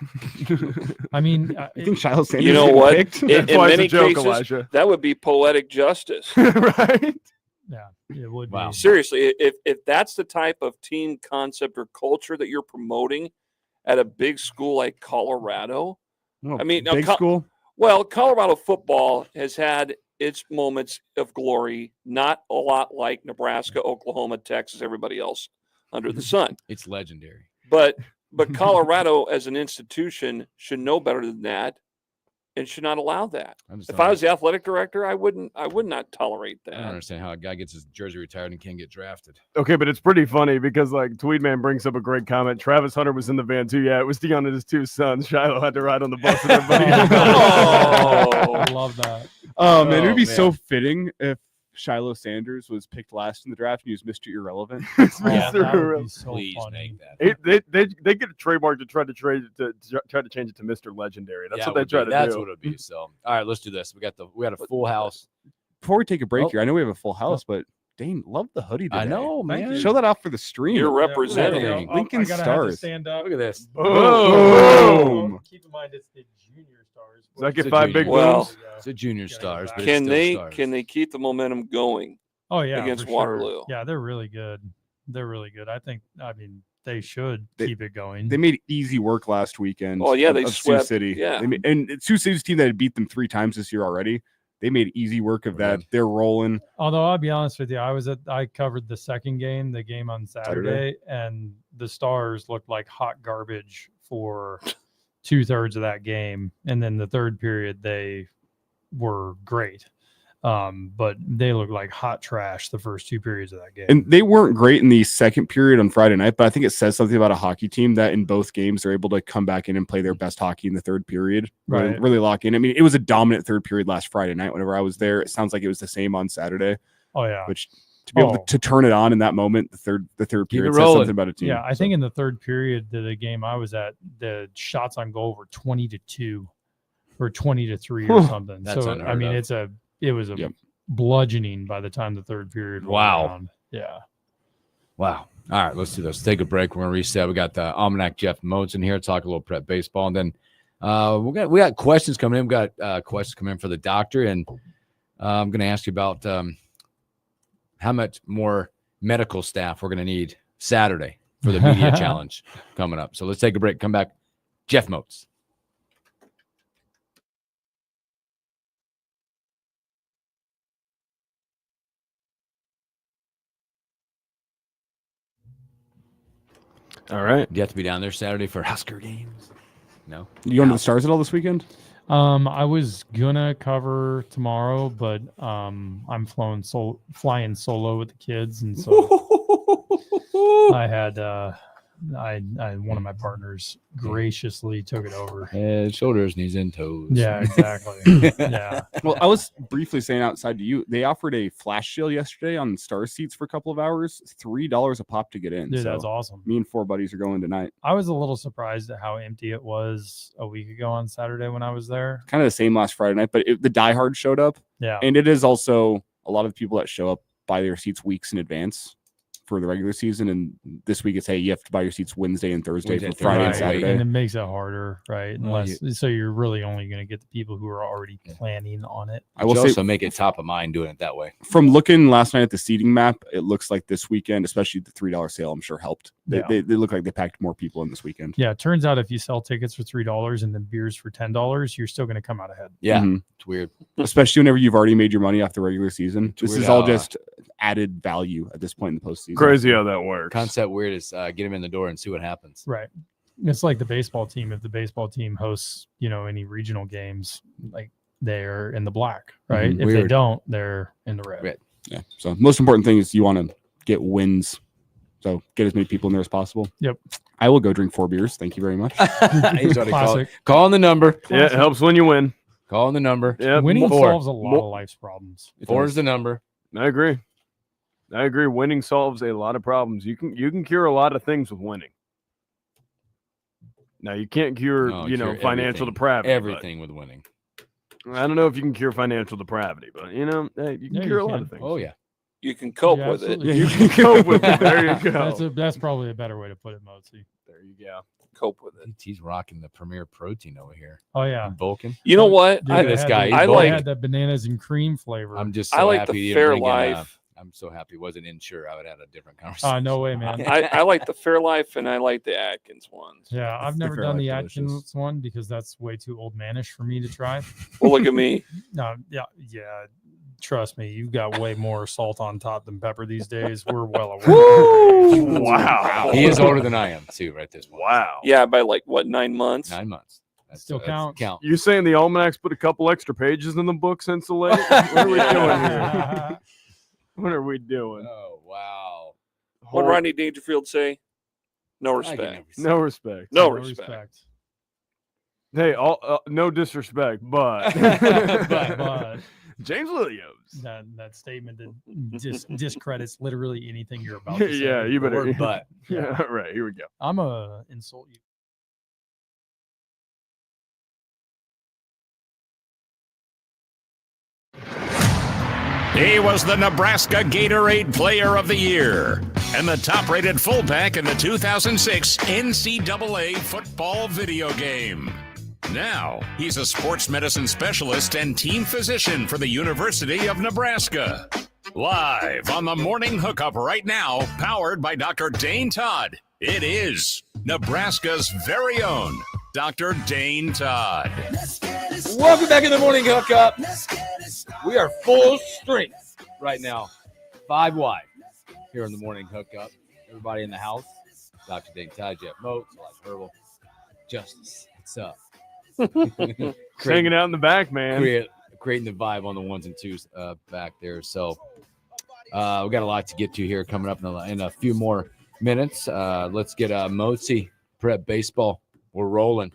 I mean, you think Shiloh Sanders you know what? Picked? In many cases, that would be poetic justice. Right? Yeah, it would be. Seriously, if that's the type of team concept or culture that you're promoting at a big school like Colorado, I mean, big school? Well, Colorado football has had its moments of glory, not a lot like Nebraska, Oklahoma, Texas, everybody else under the sun. It's legendary. But Colorado as an institution should know better than that and should not allow that. If I was the athletic director, I would not tolerate that. I don't understand how a guy gets his jersey retired and can't get drafted. Okay, but it's pretty funny because like Tweedman brings up a great comment. Travis Hunter was in the van too. Yeah, it was Dion and his 2 sons. Shiloh had to ride on the bus with everybody. I love that. Oh man, it would be so fitting if Shiloh Sanders was picked last in the draft and he was Mr. Irrelevant. That would be so Please funny. make that. They get a trademark to try to change it to Mr. Legendary. That's what they try to do. That's what it would be. So, all right, let's do this. We got a full house. Before we take a break here, I know we have a full house, but Dane, love the hoodie today. I know, man. Show that off for the stream. You're representing Lincoln Stars. Stand up. Look at this. Boom. Keep in mind it's the junior stars. Does that get 5 big booms? It's a junior stars. But Can it's still they keep the momentum going? Oh yeah, against for sure. Waterloo. Yeah, they're really good. I mean, they should keep it going. They made easy work last weekend. Oh yeah, they of swept Sioux City. Yeah, and Sioux City's team that had beat them 3 times this year already. They made easy work of that. They're rolling. Although I'll be honest with you, I covered the second game, the game on Saturday, and the Stars looked like hot garbage for 2/3 of that game, and then the third period they were great. But they looked like hot trash the first 2 periods of that game. And they weren't great in the second period on Friday night, but I think it says something about a hockey team that in both games they're able to come back in and play their best hockey in the third period. Right. Really lock in. I mean, it was a dominant third period last Friday night whenever I was there. It sounds like it was the same on Saturday. Oh yeah. Which to be able to turn it on in that moment, the third period says something about a team. Yeah, I think in the third period, the game I was at, the shots on goal were 20-2 or 20-3 or something. That's so unheard I mean, of. it was a bludgeoning by the time the third period rolled Wow. around. Yeah. Wow. All right, let's do this. Take a break. We're going to reset. We got the Almanac Jeff Modes in here. Talk a little prep baseball. And then we got questions coming in. We got questions coming in for the doctor. And I'm going to ask you about how much more medical staff we're going to need Saturday for the media challenge coming up. So let's take a break. Come back. Jeff Motes. All right. Do you have to be down there Saturday for Husker games? No. You going to the Stars at all this weekend? I was gonna cover tomorrow, but I'm flying solo with the kids, and so I had one of my partners graciously took it over. Head, shoulders, knees, and toes. Yeah, exactly. Yeah. Well, I was briefly saying outside to you, they offered a flash sale yesterday on Star seats for a couple of hours, $3 a pop to get in. Dude, So that's awesome. Me and 4 buddies are going tonight. I was a little surprised at how empty it was a week ago on Saturday when I was there. Kind of the same last Friday night, but the diehard showed up. Yeah. And it is also a lot of people that show up buy their seats weeks in advance for the regular season. And this week it's, hey, you have to buy your seats Wednesday and Thursday for Friday and Saturday. And it makes it harder, right? So you're really only going to get the people who are already planning on it. I will also make it top of mind doing it that way. From looking last night at the seating map, it looks like this weekend, especially the $3 sale, I'm sure helped. They look like they packed more people in this weekend. Yeah, it turns out if you sell tickets for $3 and then beers for $10, you're still going to come out ahead. Yeah, It's weird. Especially whenever you've already made your money off the regular season. This weird is all how, just added value at this point in the postseason. Crazy how that works. Concept weird is get them in the door and see what happens. Right. It's like the baseball team. If the baseball team hosts, any regional games, like they're in the black, right? If they don't, they're in the red. Yeah. So most important thing is you want to get wins. So get as many people in there as possible. Yep. I will go drink 4 beers. Thank you very much. He's already calling the number. Yeah, it helps when you win. Calling the number. Yeah, Winning solves a lot of life's problems. 4 is the number. I agree. Winning solves a lot of problems. You can cure a lot of things with winning. Now you can't cure, financial depravity. Everything with winning. I don't know if you can cure financial depravity, but you can cure a lot of things. Oh yeah. You can cope with it. You can cope with it. There you go. That's probably a better way to put it, Mozi. There you go. Cope with it. He's rocking the Premier Protein over here. Oh yeah, Vulcan. You know what? Dude, this guy. I had that bananas and cream flavor. I'm just. So I like happy the he didn't bring Fairlife. I'm so happy he wasn't insure. I would have had a different conversation. No way, man. I like the Fairlife and I like the Atkins ones. Yeah, I've never done the Fairlife Atkins one because that's way too old manish for me to try. Well, look at me. No, yeah. Trust me, you've got way more salt on top than pepper these days. We're well aware. Wow. He is older than I am too, right? This one. Wow. Yeah, by like what, 9 months? 9 months. Still counts. You saying the almanacs put a couple extra pages in the book since the late? What are we doing here? What are we doing? Oh wow. What Rodney Dangerfield say? No respect. No respect. No respect. Hey, no disrespect, but but James Williams. That statement that just discredits literally anything you're about to say. Yeah, you better. But yeah, right. Here we go. I'm gonna insult you. He was the Nebraska Gatorade Player of the Year and the top-rated fullback in the 2006 NCAA football video game. Now, he's a sports medicine specialist and team physician for the University of Nebraska. Live on the Morning Hookup right now, powered by Dr. Dane Todd. It is Nebraska's very own Dr. Dane Todd. welcome back in the Morning Hookup. We are full strength right now, 5 wide here in the Morning Hookup. Everybody in the house, Dr. Dane Todd, Jeff Motes, Elijah Herbal, Justice. What's up? Hanging out in the back, man. Creating the vibe on the ones and twos back there. So we got a lot to get to here coming up in a few more minutes. Let's get Mozi prep baseball. We're rolling,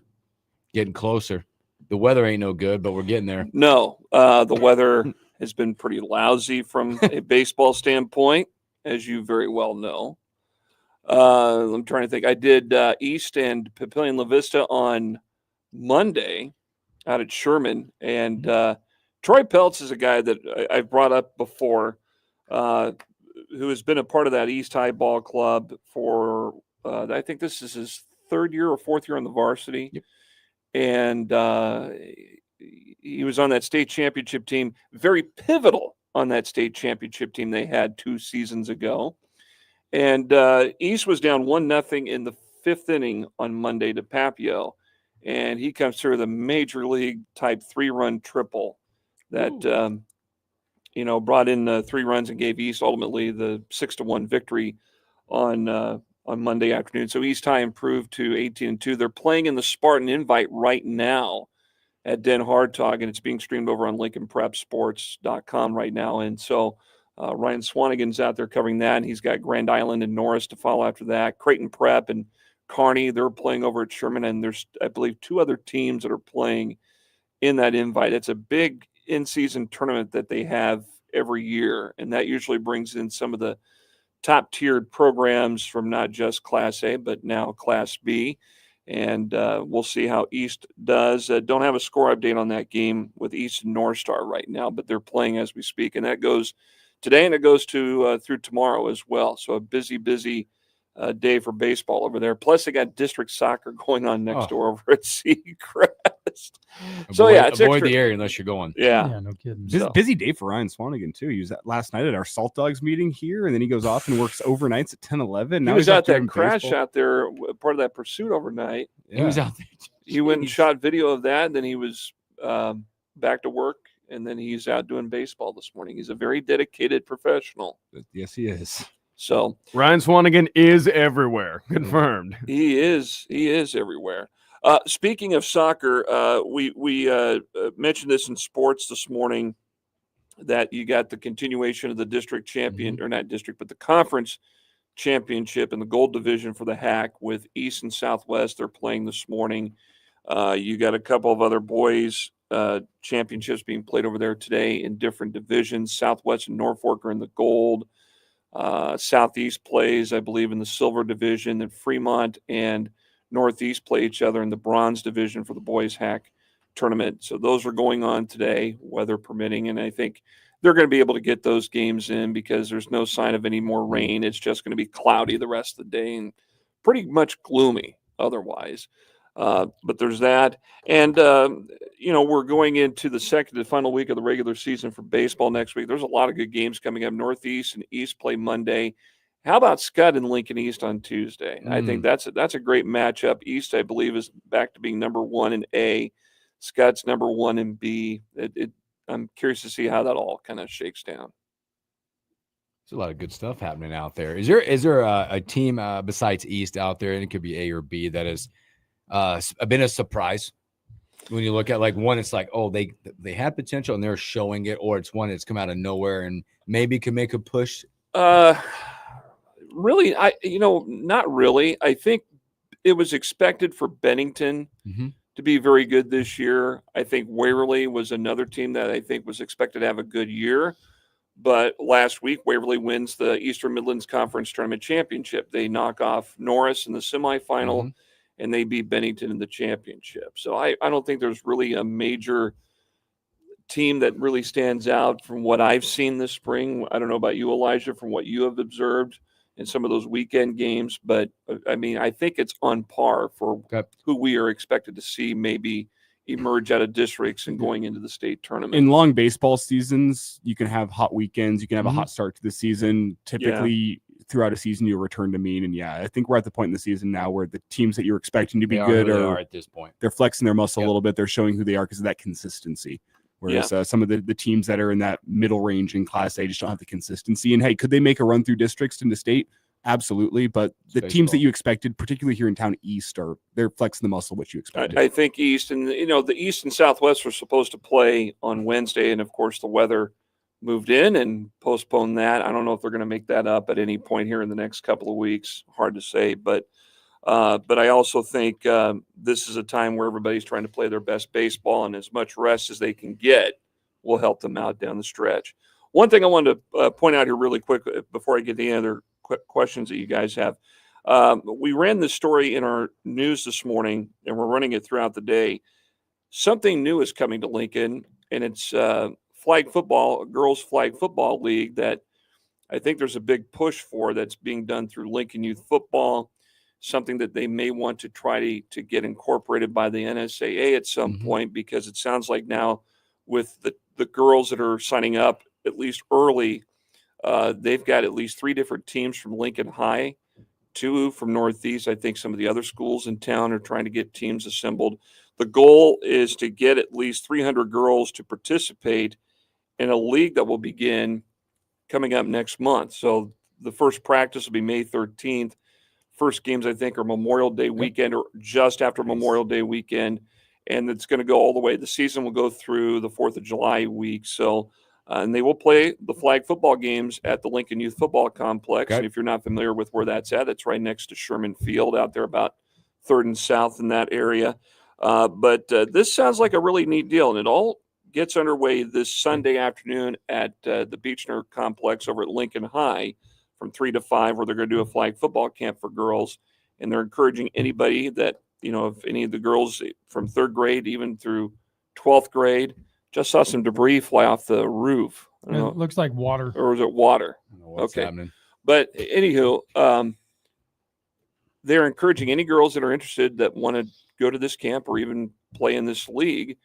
getting closer. The weather ain't no good, but we're getting there. No, the weather has been pretty lousy from a baseball standpoint, as you very well know. I'm trying to think. I did East and Papillion La Vista on Monday out at Sherman, and Troy Peltz is a guy that I've brought up before, who has been a part of that East High Ball Club for, I think this is his third year or fourth year on the varsity. Yep. And he was on that state championship team, very pivotal on that state championship team they had 2 seasons ago. And East was down 1-0 in the 5th inning on Monday to Papio. And he comes through the major league type 3-run triple that, brought in 3 runs and gave East ultimately the 6-1 victory on Monday afternoon. So East High improved to 18-2. They're playing in the Spartan Invite right now at Den Hardtog, and it's being streamed over on LincolnPrepSports.com right now. And so Ryan Swanigan's out there covering that, and he's got Grand Island and Norris to follow after that. Creighton Prep and Kearney, they're playing over at Sherman, and there's, I believe, 2 other teams that are playing in that invite. It's a big in-season tournament that they have every year, and that usually brings in some of the top-tiered programs from not just Class A, but now Class B. And we'll see how East does. Don't have a score update on that game with East and North Star right now, but they're playing as we speak. And that goes today, and it goes to through tomorrow as well. So a busy day for baseball over there. Plus, they got district soccer going on next door over at Seacrest. Avoid the area unless you're going. Yeah, no kidding. Busy day for Ryan Swanigan too. He was last night at our Salt Dogs meeting here, and then he goes off and works overnights at 10-11. He was at that crash out there, part of that pursuit overnight. Yeah. He was out there. He went and shot video of that, and then he was back to work, and then he's out doing baseball this morning. He's a very dedicated professional. Yes, he is. So Ryan Swanigan is everywhere. Confirmed. He is everywhere. Speaking of soccer, we mentioned this in sports this morning, that you got the continuation of the district champion, or not district, but the conference championship in the gold division for the HAC with East and Southwest. They're playing this morning. You got a couple of other boys championships being played over there today in different divisions. Southwest and Norfolk are in the gold. Southeast plays, I believe, in the silver division, and Fremont and Northeast play each other in the bronze division for the boys HAC tournament. So those are going on today, weather permitting, and I think they're going to be able to get those games in because there's no sign of any more rain. It's just going to be cloudy the rest of the day and pretty much gloomy otherwise. But there's that. And, we're going into the second and final week of the regular season for baseball next week. There's a lot of good games coming up. Northeast and East play Monday. How about Scott and Lincoln East on Tuesday? I think that's a great matchup. East, I believe, is back to being number 1 in A. Scott's number 1 in B. I'm curious to see how that all kind of shakes down. There's a lot of good stuff happening out there. Is there a team besides East out there, and it could be A or B, that has been a surprise when you look at like one? It's like, oh, they had potential and they're showing it, or it's one that's come out of nowhere and maybe can make a push. Really, not really. I think it was expected for Bennington to be very good this year. I think Waverly was another team that I think was expected to have a good year. But last week, Waverly wins the Eastern Midlands Conference Tournament Championship. They knock off Norris in the semifinal, and they beat Bennington in the championship. So I don't think there's really a major team that really stands out from what I've seen this spring. I don't know about you, Elijah, from what you have observed in some of those weekend games, but I mean, I think it's on par for who we are expected to see maybe emerge out of districts and going into the state tournament. In long baseball seasons, you can have hot weekends, you can have a hot start to the season. Typically, throughout a season, you'll return to mean. And I think we're at the point in the season now where the teams that you're expecting to be good are at this point. They're flexing their muscle a little bit. They're showing who they are because of that consistency. Whereas some of the teams that are in that middle range in Class A just don't have the consistency. And hey, could they make a run through districts into state? absolutely. But the teams that you expected, particularly here in town East, they're flexing the muscle what you expected. I think East and the East and Southwest were supposed to play on Wednesday, and of course the weather moved in and postponed that. I don't know if they're going to make that up at any point here in the next couple of weeks. Hard to say, but I also think this is a time where everybody's trying to play their best baseball, and as much rest as they can get will help them out down the stretch. One thing I wanted to point out here really quick before I get to any other questions that you guys have. We ran this story in our news this morning, and we're running it throughout the day. Something new is coming to Lincoln, and it's flag football, girls flag football league that I think there's a big push for that's being done through Lincoln Youth Football, something that they may want to try to get incorporated by the NSAA at some point, because it sounds like now with the girls that are signing up, at least early, they've got at least 3 different teams from Lincoln High, 2 from Northeast. I think some of the other schools in town are trying to get teams assembled. The goal is to get at least 300 girls to participate in a league that will begin coming up next month. So the first practice will be May 13th. First games, I think, are Memorial Day weekend or just after Memorial Day weekend. And it's going to go all the way. The season will go through the 4th of July week. So, and they will play the flag football games at the Lincoln Youth Football Complex. And if you're not familiar with where that's at, it's right next to Sherman Field out there about 3rd and South in that area. But this sounds like a really neat deal. And it all gets underway this Sunday afternoon at the Beechner Complex over at Lincoln High from 3 to 5, where they're going to do a flag football camp for girls. And they're encouraging anybody that, if any of the girls from 3rd grade even through 12th grade, just saw some debris fly off the roof. It looks like water. Or was it water? I don't know what's happening. But anywho, they're encouraging any girls that are interested that want to go to this camp or even play in this league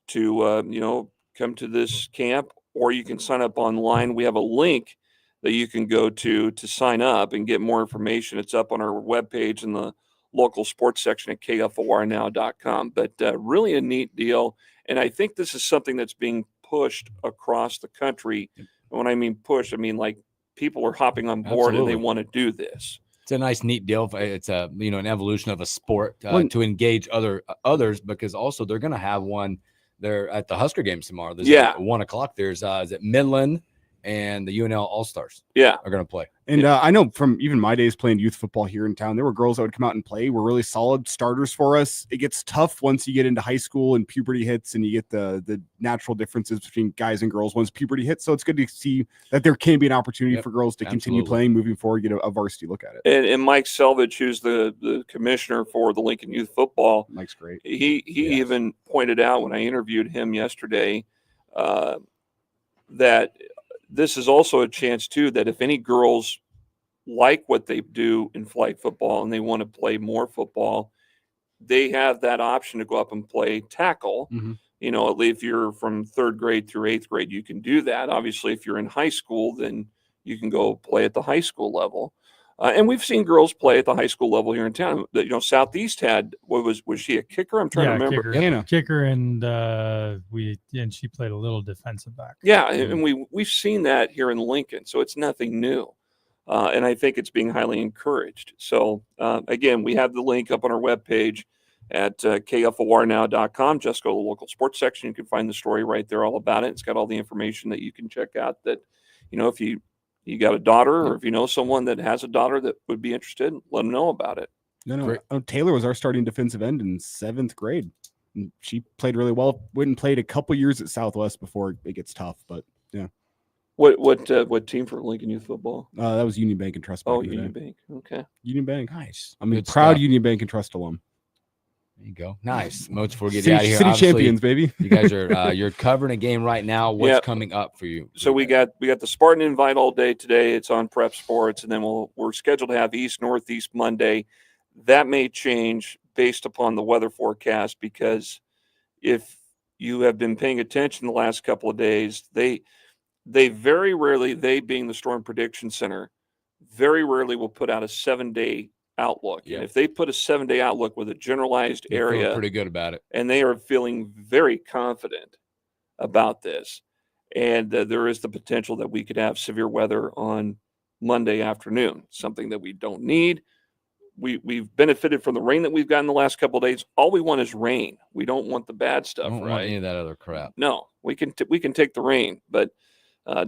to, come to this camp, or you can sign up online. We have a link that you can go to sign up and get more information. It's up on our webpage in the local sports section at kfornow.com. But really a neat deal. And I think this is something that's being pushed across the country. And when I mean push, I mean like people are hopping on board and they want to do this. It's a nice, neat deal. It's a an evolution of a sport to engage others, because also they're going to have one there at the Husker games tomorrow. There's at 1 o'clock. There's is it Midland and the UNL All-Stars are going to play. And I know from even my days playing youth football here in town, there were girls that would come out and play, were really solid starters for us. It gets tough once you get into high school and puberty hits and you get the natural differences between guys and girls once puberty hits. So it's good to see that there can be an opportunity for girls to continue playing moving forward, get a varsity look at it. And Mike Selvage, who's the commissioner for the Lincoln Youth Football, Mike's great. He even pointed out when I interviewed him yesterday that this is also a chance too, that if any girls like what they do in flag football and they want to play more football, they have that option to go up and play tackle. If you're from 3rd grade through 8th grade, you can do that. Obviously, if you're in high school, then you can go play at the high school level. And we've seen girls play at the high school level here in town. Southeast had, was she a kicker? I'm trying to remember. Kicker, and she played a little defensive back. Yeah, and we've seen that here in Lincoln, so it's nothing new. And I think it's being highly encouraged. So, again, we have the link up on our webpage at kfornow.com. Just go to the local sports section. You can find the story right there all about it. It's got all the information that you can check out that, if you got a daughter or if you know someone that has a daughter that would be interested, let them know about it. No. Taylor was our starting defensive end in 7th grade. And she played really well. Went and played a couple years at Southwest before it gets tough, but yeah. What team for Lincoln Youth Football? That was Union Bank and Trust. Union Bank. Okay. Union Bank. Nice. I'm a proud Union Bank and Trust alum. There you go. Nice. Moats, before we get out of here. City champions, baby. You guys are you're covering a game right now. What's coming up for you? So we got the Spartan Invite all day today. It's on Prep Sports, and then we're scheduled to have East Northeast Monday. That may change based upon the weather forecast, because if you have been paying attention the last couple of days, they very rarely, they being the Storm Prediction Center, very rarely will put out a 7-day outlook. Yeah. And if they put a 7-day outlook with a generalized area, pretty good about it, and they are feeling very confident about this, and there is the potential that we could have severe weather on Monday afternoon, something that we don't need. We've benefited from the rain that we've gotten the last couple of days. All we want is rain. We don't want the bad stuff, Don't right? want any of that other crap. No, we can take the rain, but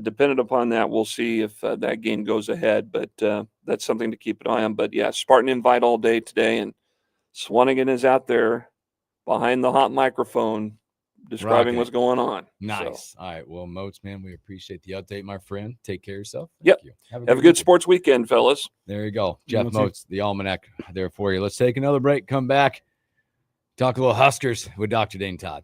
dependent upon that, we'll see if that game goes ahead. But that's something to keep an eye on. But yeah, Spartan invite all day today, and Swanigan is out there behind the hot microphone describing Rocking what's it. going on. Nice. So, All right. Well, Moats, man, we appreciate the update, my friend. Take care of yourself. yep. You. Have a great good weekend. sports weekend, fellas. There you go. You Jeff too. Moats, the Almanac there for you. Let's take another break. Come back. Talk a little Huskers with Dr. Dane Todd.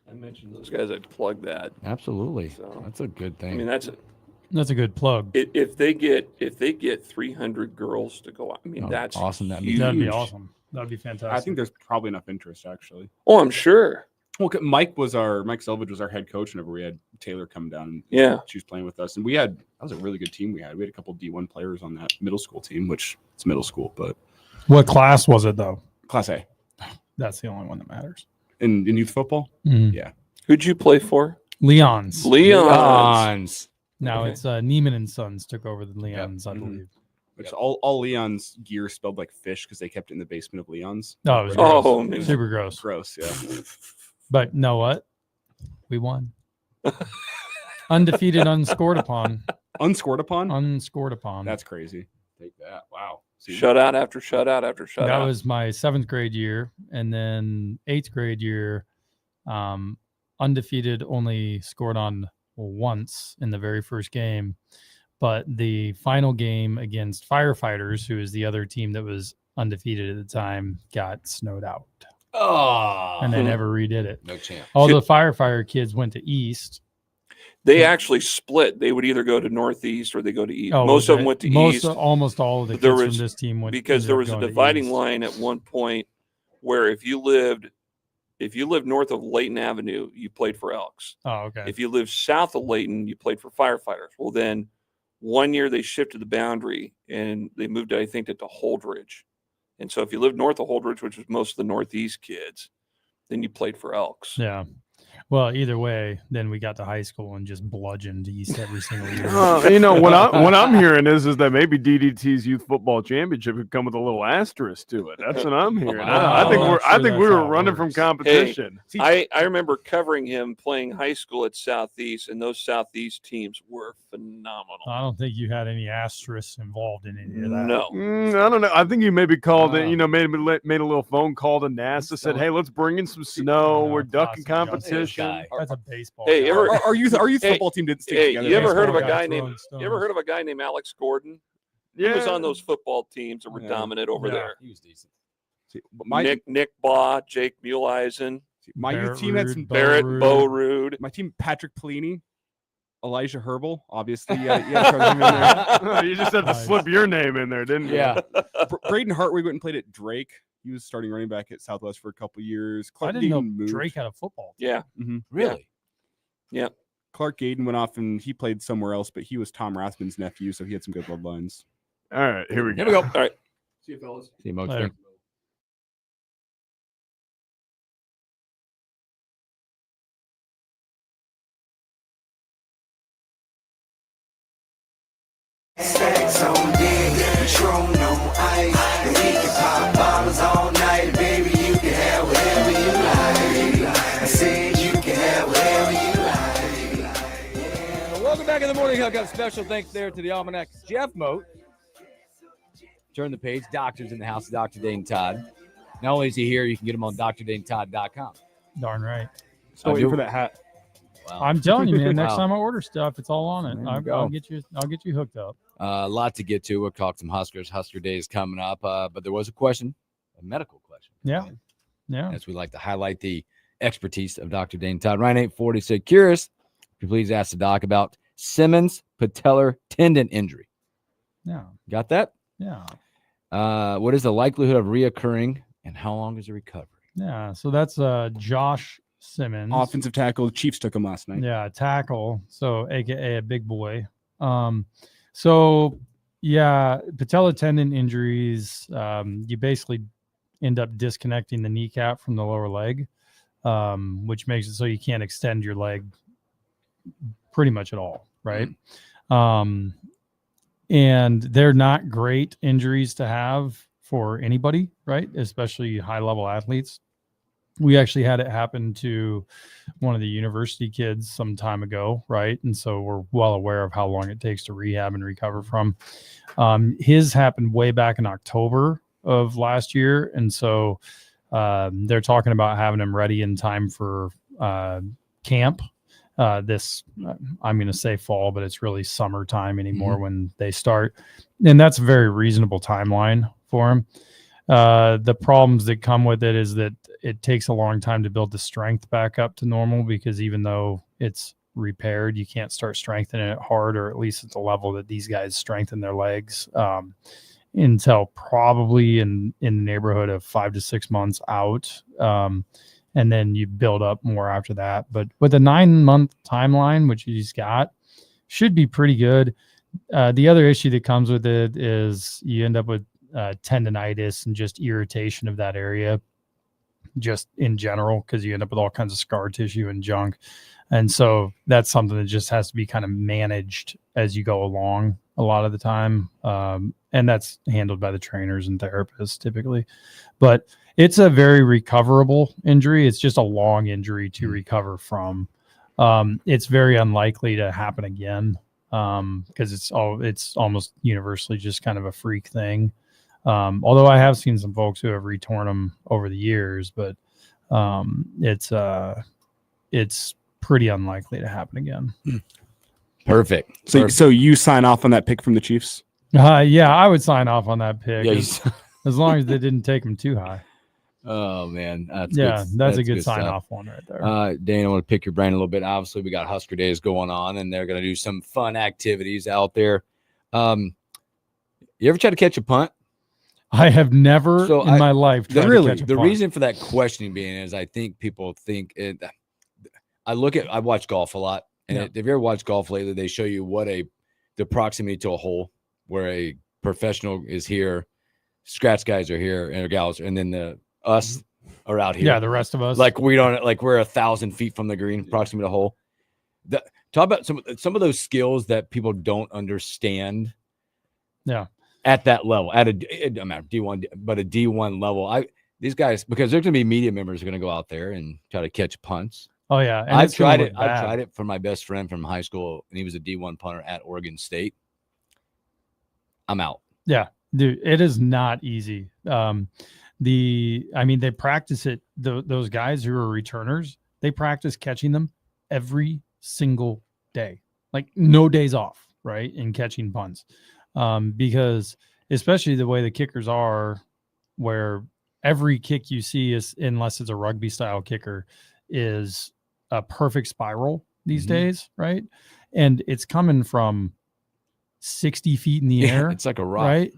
I mentioned those guys. I'd plug that. Absolutely. So, that's a good thing. I mean, that's a good plug. If they get 300 girls to go out, I mean, that's awesome. That'd be huge. awesome. That'd be fantastic. I think there's probably enough interest, actually. Oh, I'm sure. Well, Mike Selvage was our head coach whenever we had Taylor come down. And Yeah. she was playing with us, and that was a really good team we had. We had a couple D1 players on that middle school team, which it's middle school, but What class was it though? Class A That's the only one that matters. in youth football. Mhm. Yeah. Who'd you play for? Leon's. Leon's. Now Okay. it's Neiman and Sons took over the Leon's, I believe. Which all Leon's gear spelled like fish because they kept it in the basement of Leon's. Oh, it was Oh, gross. man. Super gross. Gross, yeah. But know what? We won. Undefeated, unscored upon. Unscored upon? Unscored upon. That's crazy. Take that. Wow. See? Shutout after shutout after shutout. That was my 7th grade year, and then 8th grade year, undefeated, only scored on once in the very first game. But the final game against Firefighters, who is the other team that was undefeated at the time, got snowed out. Oh. And they never redid it. No chance. All the firefighter kids went to East. They actually split. They would either go to Northeast or they go to East. Oh, Most was of them it? went to East. Almost all of the There kids was- from this team went because ended there up was a going to dividing East. line at one point where if you lived north of Layton Avenue, you played for Elks. Oh, okay. If you lived south of Layton, you played for Firefighters. Well, then one year they shifted the boundary and they moved it, I think, to Holdridge. And so if you lived north of Holdridge, which was most of the Northeast kids, then you played for Elks. Yeah. Well, either way, then we got to high school and just bludgeoned East every single year. What I'm hearing is that maybe DDT's youth football championship could come with a little asterisk to it. That's what I'm hearing. I think we were running from competition. Hey, I remember covering him playing high school at Southeast, and those Southeast teams were phenomenal. I don't think you had any asterisks involved in any of that. No. I don't know. I think you maybe called it. Made a little phone call to NASA. Said, "Hey, let's bring in some snow. We're ducking competition." That's a baseball. Hey, guy. Our youth Hey, football team didn't stick Hey, together. you ever heard of a Baseball guy guy named? throwing You ever heard of a guy named Alex Gordon? He was on those football teams that were dominant over there. He was decent. See, my Nick Baugh, Jake Muleisen, my youth Barrett team had Rude, some Barrett Rude. Bowrude. My team: Patrick Pelini, Elijah Herbal. Obviously, yeah. throw him in there. You just had to slip your name in there, didn't you? Yeah. Braden Hartwig went and played at Drake. He was starting running back at Southwest for a couple years. I Clark didn't know Gayden moved. Drake had a football. Yeah, Really? yeah. Clark Gayden went off and he played somewhere else, but he was Tom Rathman's nephew, so he had some good bloodlines. All right, here we go. Here we go. All right. See you, fellas. See you, Moats. Later. Stacks on deck, Patron on ice. And we can pop bottles all night. Baby, you can have whatever you like. I said you can have whatever you like. Welcome back in the morning hookup. Special thanks there to the Almanac Jeff Moat. Turn the page. Doctors in the house. Dr. Dane Todd. Not only is he here, you can get him on drdanetodd.com. Darn right. Still waiting for that hat. Wow. I'm telling you, man. Next Wow. time I order stuff, it's all on it. There you I'll go. get you hooked up. A lot to get to. We'll talk some Huskers. Husker Day is coming up. But there was a medical question. Yeah. Yeah. As we like to highlight the expertise of Dr. Dane Todd. Ryan 840 said, curious, if you please ask the doc about Simmons' patellar tendon injury. Yeah. Got that? Yeah. What is the likelihood of reoccurring and how long is the recovery? Yeah. So that's Josh Simmons. Offensive tackle. Chiefs took him last night. Yeah, tackle. So AKA a big boy. So yeah, patella tendon injuries. You basically end up disconnecting the kneecap from the lower leg, which makes it so you can't extend your leg pretty much at all, right? And they're not great injuries to have for anybody, right? Especially high-level athletes. We actually had it happen to one of the university kids some time ago, right? And so we're well aware of how long it takes to rehab and recover from. His happened way back in October of last year. And so they're talking about having him ready in time for camp. I'm going to say fall, but it's really summertime anymore when they start. And that's a very reasonable timeline for him. The problems that come with it is that it takes a long time to build the strength back up to normal, because even though it's repaired, you can't start strengthening it hard, or at least at the level that these guys strengthen their legs, until probably in the neighborhood of 5 to 6 months out. And then you build up more after that. But with a 9-month timeline, which he's got, should be pretty good. The other issue that comes with it is you end up with tendonitis and just irritation of that area, just in general, because you end up with all kinds of scar tissue and junk. And so that's something that just has to be kind of managed as you go along a lot of the time. And that's handled by the trainers and therapists typically. But it's a very recoverable injury. It's just a long injury to recover from. It's very unlikely to happen again, because it's almost universally just kind of a freak thing. Although I have seen some folks who have retorn them over the years, but it's pretty unlikely to happen again. Perfect. So you sign off on that pick from the Chiefs? Yeah, I would sign off on that pick, Yeah, as long as they didn't take him too high. Oh man, that's a good sign off one right there. Dane, I want to pick your brain a little bit. Obviously, we got Husker Days going on, and they're going to do some fun activities out there. You ever try to catch a punt? I have never in my life tried to catch a the punt. reason for that questioning being is I think people think it. I watch golf a lot, and if you ever watched golf lately, they show you what the proximity to a hole, where a professional is here, scratch guys are here, and gals, and then us are out here. Yeah, the rest of us, we're 1,000 feet from the green, proximity to the hole. Talk about some of those skills that people don't understand. Yeah. At that level, at a D1, but a D1 level, these guys, because there's going to be media members who are going to go out there and try to catch punts. Oh yeah, and I've tried it. I've tried it for my best friend from high school, and he was a D1 punter at Oregon State. I'm out. Yeah, dude, it is not easy. They practice it. Those guys who are returners, they practice catching them every single day, like no days off, right? In catching punts. Because especially the way the kickers are, where every kick you see is, unless it's a rugby style kicker, is a perfect spiral these days, right? And it's coming from 60 feet in the air. It's like a rock,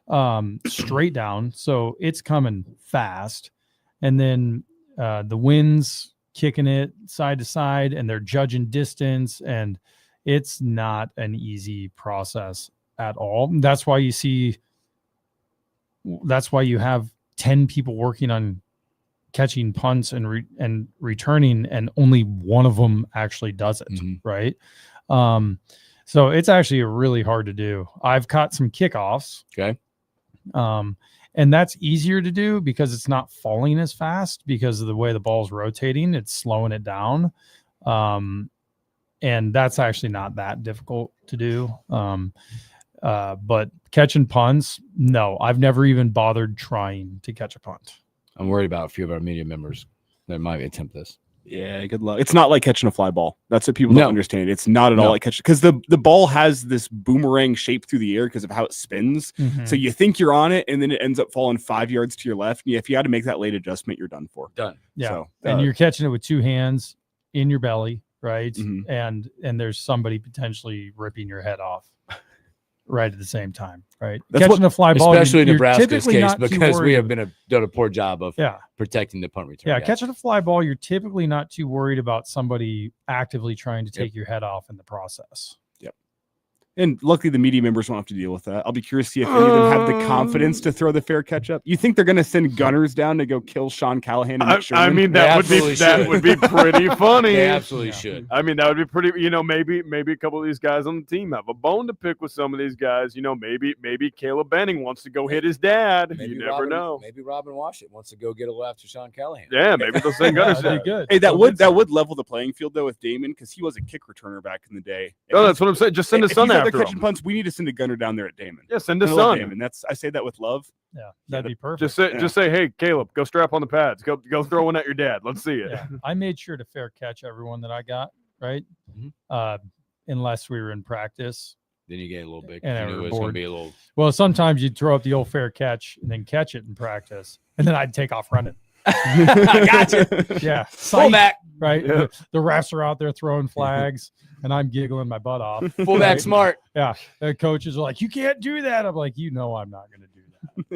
right? Straight down. So it's coming fast. And then the wind's kicking it side to side, and they're judging distance, and it's not an easy process at all. That's why you have 10 people working on catching punts and returning, and only one of them actually does it, right? So it's actually really hard to do. I've caught some kickoffs. Okay. And that's easier to do because it's not falling as fast because of the way the ball's rotating. It's slowing it down. And that's actually not that difficult to do. But catching punts, no, I've never even bothered trying to catch a punt. I'm worried about a few of our media members that might attempt this. Yeah, good luck. It's not like catching a fly ball. That's what people don't understand. It's not at all like catching, because the ball has this boomerang shape through the air because of how it spins. So you think you're on it, and then it ends up falling 5 yards to your left. And if you had to make that late adjustment, you're done for. Done. Yeah. So, and you're catching it with two hands in your belly, right? And there's somebody potentially ripping your head off right at the same time, right? That's Catching a fly ball, especially in Nebraska's typically case, not too because we worried. have done a poor job of protecting the punt return. Yeah, guys. catching a fly ball, you're typically not too worried about somebody actively trying to take your head off in the process. Yep. And luckily, the media members won't have to deal with that. I'll be curious to see if any of them have the confidence to throw the fair catch up. You think they're going to send gunners down to go kill Sean Callahan and Nick Sherman? I mean, that would be pretty funny. They absolutely should. I mean, that would be pretty. Maybe a couple of these guys on the team have a bone to pick with some of these guys. Maybe Caleb Benning wants to go hit his dad. You never know. Maybe Robin Washington wants to go get a little after Sean Callahan. Yeah, maybe they'll send gunners. That'd be good. Hey, that would level the playing field though with Damon, because he was a kick returner back in the day. Oh, that's what I'm saying. Just send a son after they're catching him. punts. We need to send a gunner down there at Damon. Yeah, send a I love son. Damon. I say that with love. Yeah, that'd be perfect. Just say, hey, Caleb, go strap on the pads. Go throw one at your dad. Let's see it. Yeah, I made sure to fair catch everyone that I got, right? Mm-hmm. Unless we were in practice. Then you get a little big. And you knew it was going to be a little. Well, sometimes you'd throw up the old fair catch and then catch it in practice, and then I'd take off running. I got you. Yeah, Fullback. Right. Yeah. The refs are out there throwing flags, and I'm giggling my butt off. Fullback smart. Yeah. The coaches are like, "You can't do that." I'm like, I'm not going to do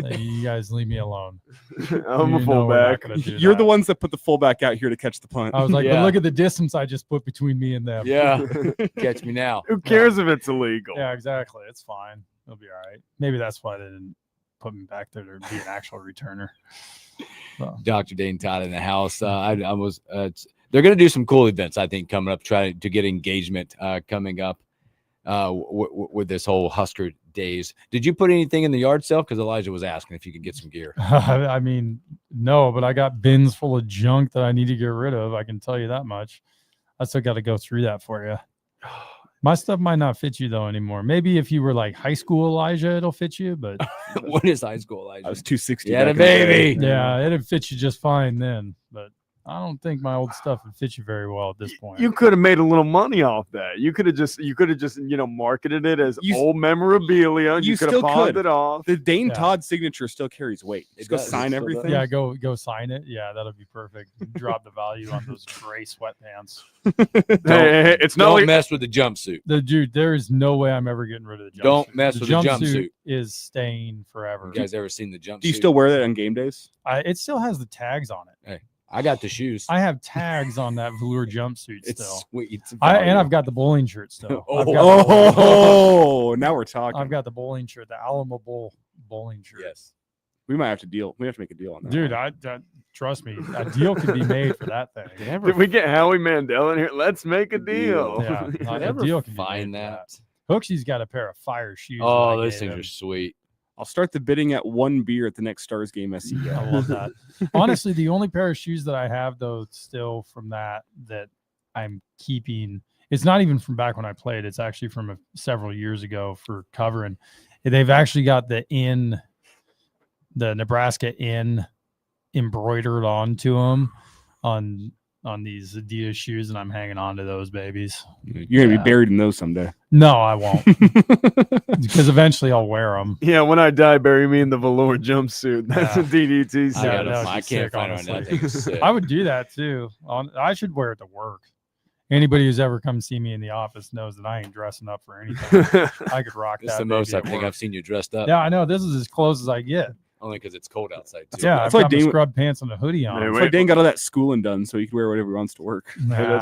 that. You guys leave me alone. I'm a fullback. You're the ones that put the fullback out here to catch the punt. I was like, but look at the distance I just put between me and them. Yeah. Catch me now. Who cares if it's illegal? Yeah, exactly. It's fine. It'll be all right. Maybe that's why they didn't put me back there to be an actual returner. So. Dr. Dane Todd in the house. They're going to do some cool events, I think, coming up, try to get engagement coming up with this whole Husker Days. Did you put anything in the yard sale? Because Elijah was asking if you could get some gear. I mean, no, but I got bins full of junk that I need to get rid of. I can tell you that much. I still got to go through that for you. My stuff might not fit you though anymore. Maybe if you were like high school Elijah, it'll fit you. But what is high school Elijah? I was 260. Yeah, baby. Yeah, it'd fit you just fine then. But I don't think my old stuff would fit you very well at this point. You could have made a little money off that. You could have just marketed it as old memorabilia. You could have pawned it off. The Dane Todd signature still carries weight. Just go sign everything. Yeah, go sign it. Yeah, that'll be perfect. Drop the value on those gray sweatpants. Hey, it's not don't like mess with the jumpsuit. Dude, there is no way I'm ever getting rid of the jumpsuit. Don't mess with the jumpsuit. Is staying forever. You guys ever seen the jumpsuit? Do you still wear that on game days? It still has the tags on it. Hey, I got the shoes. I have tags on that velour jumpsuit It's still. sweet. And I've got the bowling shirt still. Now we're talking. I've got the bowling shirt, the Alamo Bowl bowling shirt. Yes. We might have to deal. We have to make a deal on that. Dude, trust me, a deal could be made for that thing. Did we get Howie Mandel in here? Let's make a deal. Yeah, I a deal can be find made for that. Hooksy's got a pair of fire shoes. Oh, those things are sweet. I'll start the bidding at 1 beer at the next Stars game I see. I love that. Honestly, the only pair of shoes that I have though still from that I'm keeping, it's not even from back when I played. It's actually from several years ago for covering. They've actually got the Nebraska N embroidered onto them on these Adidas shoes, and I'm hanging on to those babies. You're gonna be buried in those someday. No, I won't, because eventually I'll wear them. Yeah, when I die, bury me in the velour jumpsuit. That's a DDT. I can't find one. That thing is sick. I would do that too. I should wear it to work. Anybody who's ever come see me in the office knows that I ain't dressing up for anything. I could rock This is that. the most I baby at think work. I've seen you dressed up. Yeah, I know. This is as close as I get. Only because it's cold outside too. Yeah, That's I've why got my Dane- scrub pants and a hoodie on. That's why Dane got all that schooling done, so he can wear whatever he wants to work. Nah.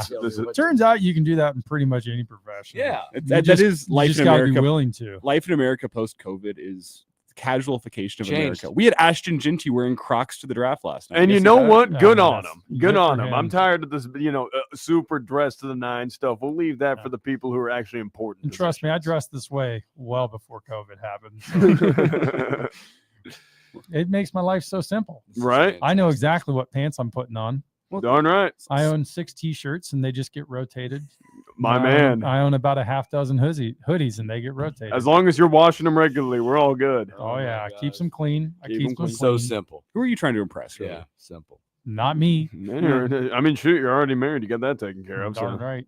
Turns out you can do that in pretty much any profession. Yeah, That is life you just in gotta America. be willing to. Life in America post COVID is casualification of Changed. America. We had Ashton Ginty wearing Crocs to the draft last night. And you see know that? what? Good Yeah, on yes. him. Good Good for on him. him. I'm tired of this, super dressed to the nine stuff. We'll leave that for the people who are actually important. And trust me, I dressed this way well before COVID happened. So. It makes my life so simple. Right? I know exactly what pants I'm putting on. Darn right. I own 6 T-shirts and they just get rotated. My man. I own about a half dozen hoodies and they get rotated. As long as you're washing them regularly, we're all good. Oh yeah, keeps them clean. I Keep keep 'em them clean. So clean. simple. Who are you trying to impress? Really? Yeah, simple. Not me. I mean, shoot, you're already married. You got that taken care of. Darn So. right.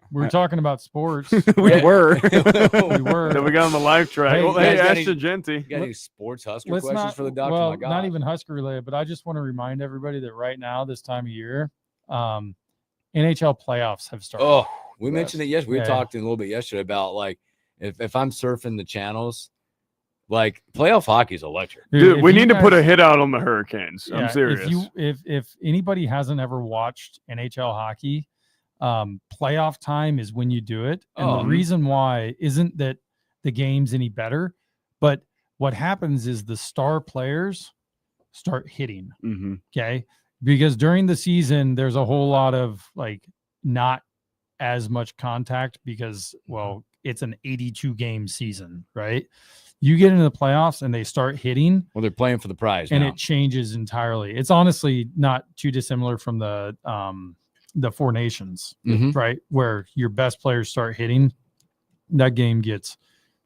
We were talking about sports. we were. We were. Then we got on the live track. Hey, Well, you hey, guys got Ashton Genty. You got any sports Husker Let's questions not, for the doctor? well, My God. not even Husker related, but I just want to remind everybody that right now, this time of year, NHL playoffs have started. Oh, we mentioned it yesterday. We Yeah. talked a little bit yesterday about like if I'm surfing the channels, like playoff hockey is electric. Dude, if we you need to put guys- a hit out on the Hurricanes. Yeah, I'm serious. If anybody hasn't ever watched NHL hockey, Playoff time is when you do it. And the Oh. reason why isn't that the game's any better, but what happens is the star players start hitting. Mm-hmm. Okay. Because during the season, there's a whole lot of like not as much contact because, well, it's an 82 game season, right? You get into the playoffs and they start hitting. Well, they're playing for the prize and now. it changes entirely. It's honestly not too dissimilar from the Four Nations, Mhm. right? Where your best players start hitting, that game gets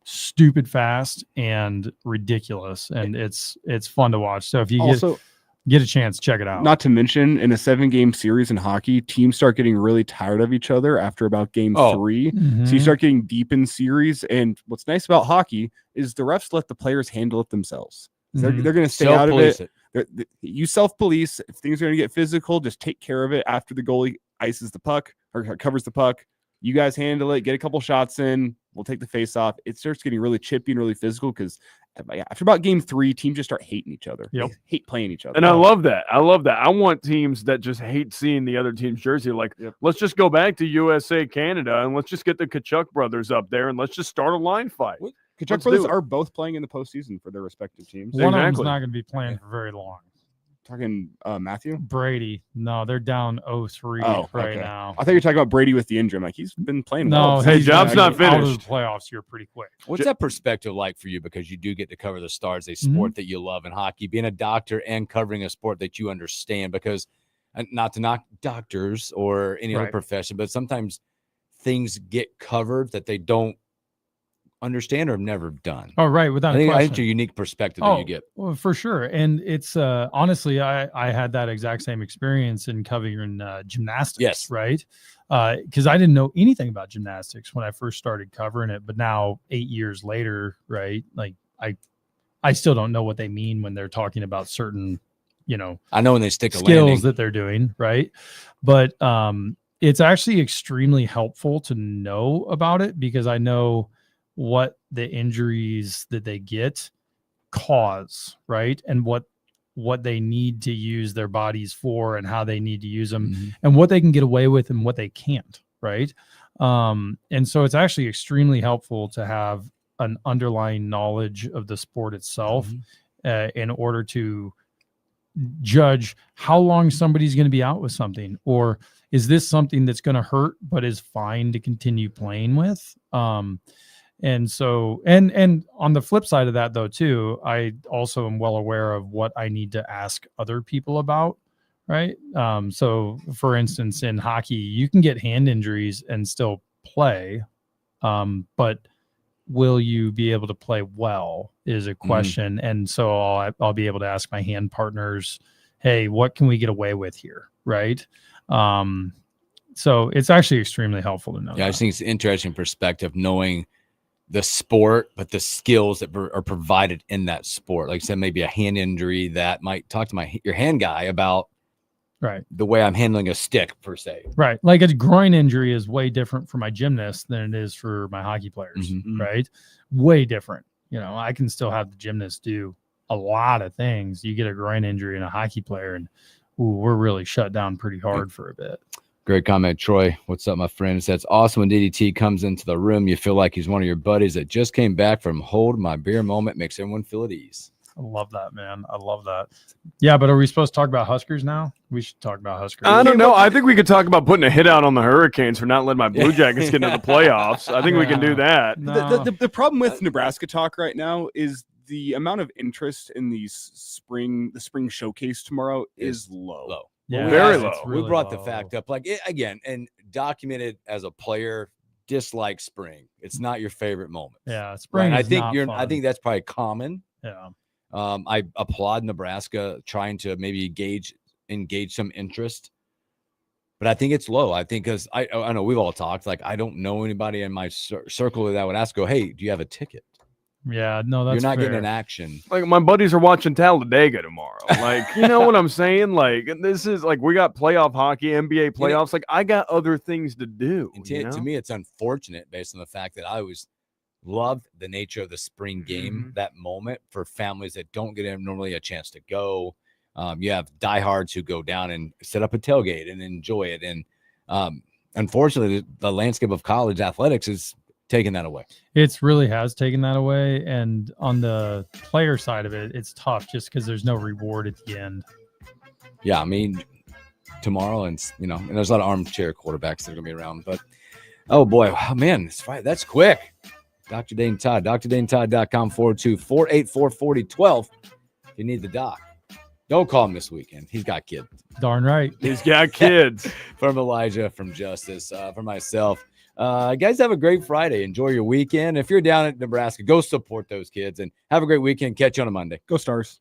stupid fast and ridiculous, and it's fun to watch. So if you Also, get a chance, check it out. Not to mention, in a 7-game series in hockey, teams start getting really tired of each other after about game 3. So you Mhm. start getting deep in series. And what's nice about hockey is the refs let the players handle it themselves. They're Mhm. going to stay out of Self-police it. You self-police. If things are going to get physical, just take care of it after the goalie ices the puck or covers the puck. You guys handle it. Get a couple shots in. We'll take the face off. It starts getting really chippy and really physical because after about game 3, teams just start hating each other. Yep. They hate playing each other. And I love that. I love that. I want teams that just hate seeing the other team's jersey. Like, let's just go back to USA, Canada, and let's just get the Kachuk brothers up there and let's just start a line fight. Kachuk Let's brothers do it. are both playing in the postseason for their respective teams. One of them's not going to be playing for very long. Talking Matthew? Brady. No, they're down 0-3 right now. I thought you were talking about Brady with the injury. I'm like, he's been playing well. No, He's job's not finished. Out of the playoffs here pretty quick. What's that perspective like for you? Because you do get to cover the stars, a Mm-hmm. sport that you love in hockey, being a doctor and covering a sport that you understand. Because not to knock doctors or any other Right. profession, but sometimes things get covered that they don't understand or have never done. Oh, right, without I think, a I think question. it's a unique perspective that you get. Well, for sure. And it's honestly, I had that exact same experience in covering gymnastics. Yes. Right. Because I didn't know anything about gymnastics when I first started covering it, but now 8 years later, right? Like I still don't know what they mean when they're talking about certain, I know when they stick a skills landing. that they're doing, right? But it's actually extremely helpful to know about it because I know what the injuries that they get cause, right? And what they need to use their bodies for and how they need to use them and what they can get away with and what they can't, right? And so it's actually extremely helpful to have an underlying knowledge of the sport itself in order to judge how long somebody's going to be out with something, or is this something that's going to hurt but is fine to continue playing with. And so, and on the flip side of that though, too, I also am well aware of what I need to ask other people about. Right. So for instance, in hockey, you can get hand injuries and still play. But will you be able to play well is a question. And so I'll be able to ask my hand partners, hey, what can we get away with here? Right. So it's actually extremely helpful to know. Yeah, I just think it's an interesting perspective knowing the sport, but the skills that are provided in that sport. Like I said, maybe a hand injury that might talk to your hand guy about right the way I'm handling a stick per se. Right. Like a groin injury is way different for my gymnast than it is for my hockey players. Right. Way different. I can still have the gymnast do a lot of things. You get a groin injury in a hockey player and we're really shut down pretty hard for a bit. Great comment, Troy. What's up, my friend? It says, it's awesome when DDT comes into the room. You feel like he's one of your buddies that just came back from hold my beer moment. Makes everyone feel at ease. I love that, man. I love that. Yeah, but are we supposed to talk about Huskers now? We should talk about Huskers. I don't know. I think we could talk about putting a hit out on the Hurricanes for not letting my Blue Jackets get into the playoffs. I think we can do that. No. The problem with Nebraska talk right now is the amount of interest in the spring showcase tomorrow is low. Yeah, very we low. We brought the fact up, like again, and documented as a player, dislike spring. It's not your favorite moment. Yeah, spring. Right? Is not I fun. think that's probably common. Yeah. I applaud Nebraska trying to maybe engage some interest, but I think it's low. I think because I know we've all talked. Like I don't know anybody in my circle that would ask, "Go, hey, do you have a ticket?" Yeah, no, that's you're not fair. getting an action. Like my buddies are watching Talladega tomorrow. Like, you know what I'm saying? Like this is like we got playoff hockey, NBA playoffs. Like I got other things to do. And to me, it's unfortunate based on the fact that I always loved the nature of the spring game, that moment for families that don't get normally a chance to go. You have diehards who go down and set up a tailgate and enjoy it. And unfortunately, the landscape of college athletics is taking that away. It's really has taken that away. And on the player side of it, it's tough just because there's no reward at the end. Yeah, I mean, tomorrow, and there's a lot of armchair quarterbacks that are going to be around. But, oh, boy, man, that's quick. Dr. Dane Todd, drdanetodd.com/424844012 if you need the doc. Don't call him this weekend. He's got kids. Darn right. He's got kids. From Elijah, from Justice, from myself. Guys, have a great Friday. Enjoy your weekend. If you're down at Nebraska, go support those kids and have a great weekend. Catch you on a Monday. Go Stars.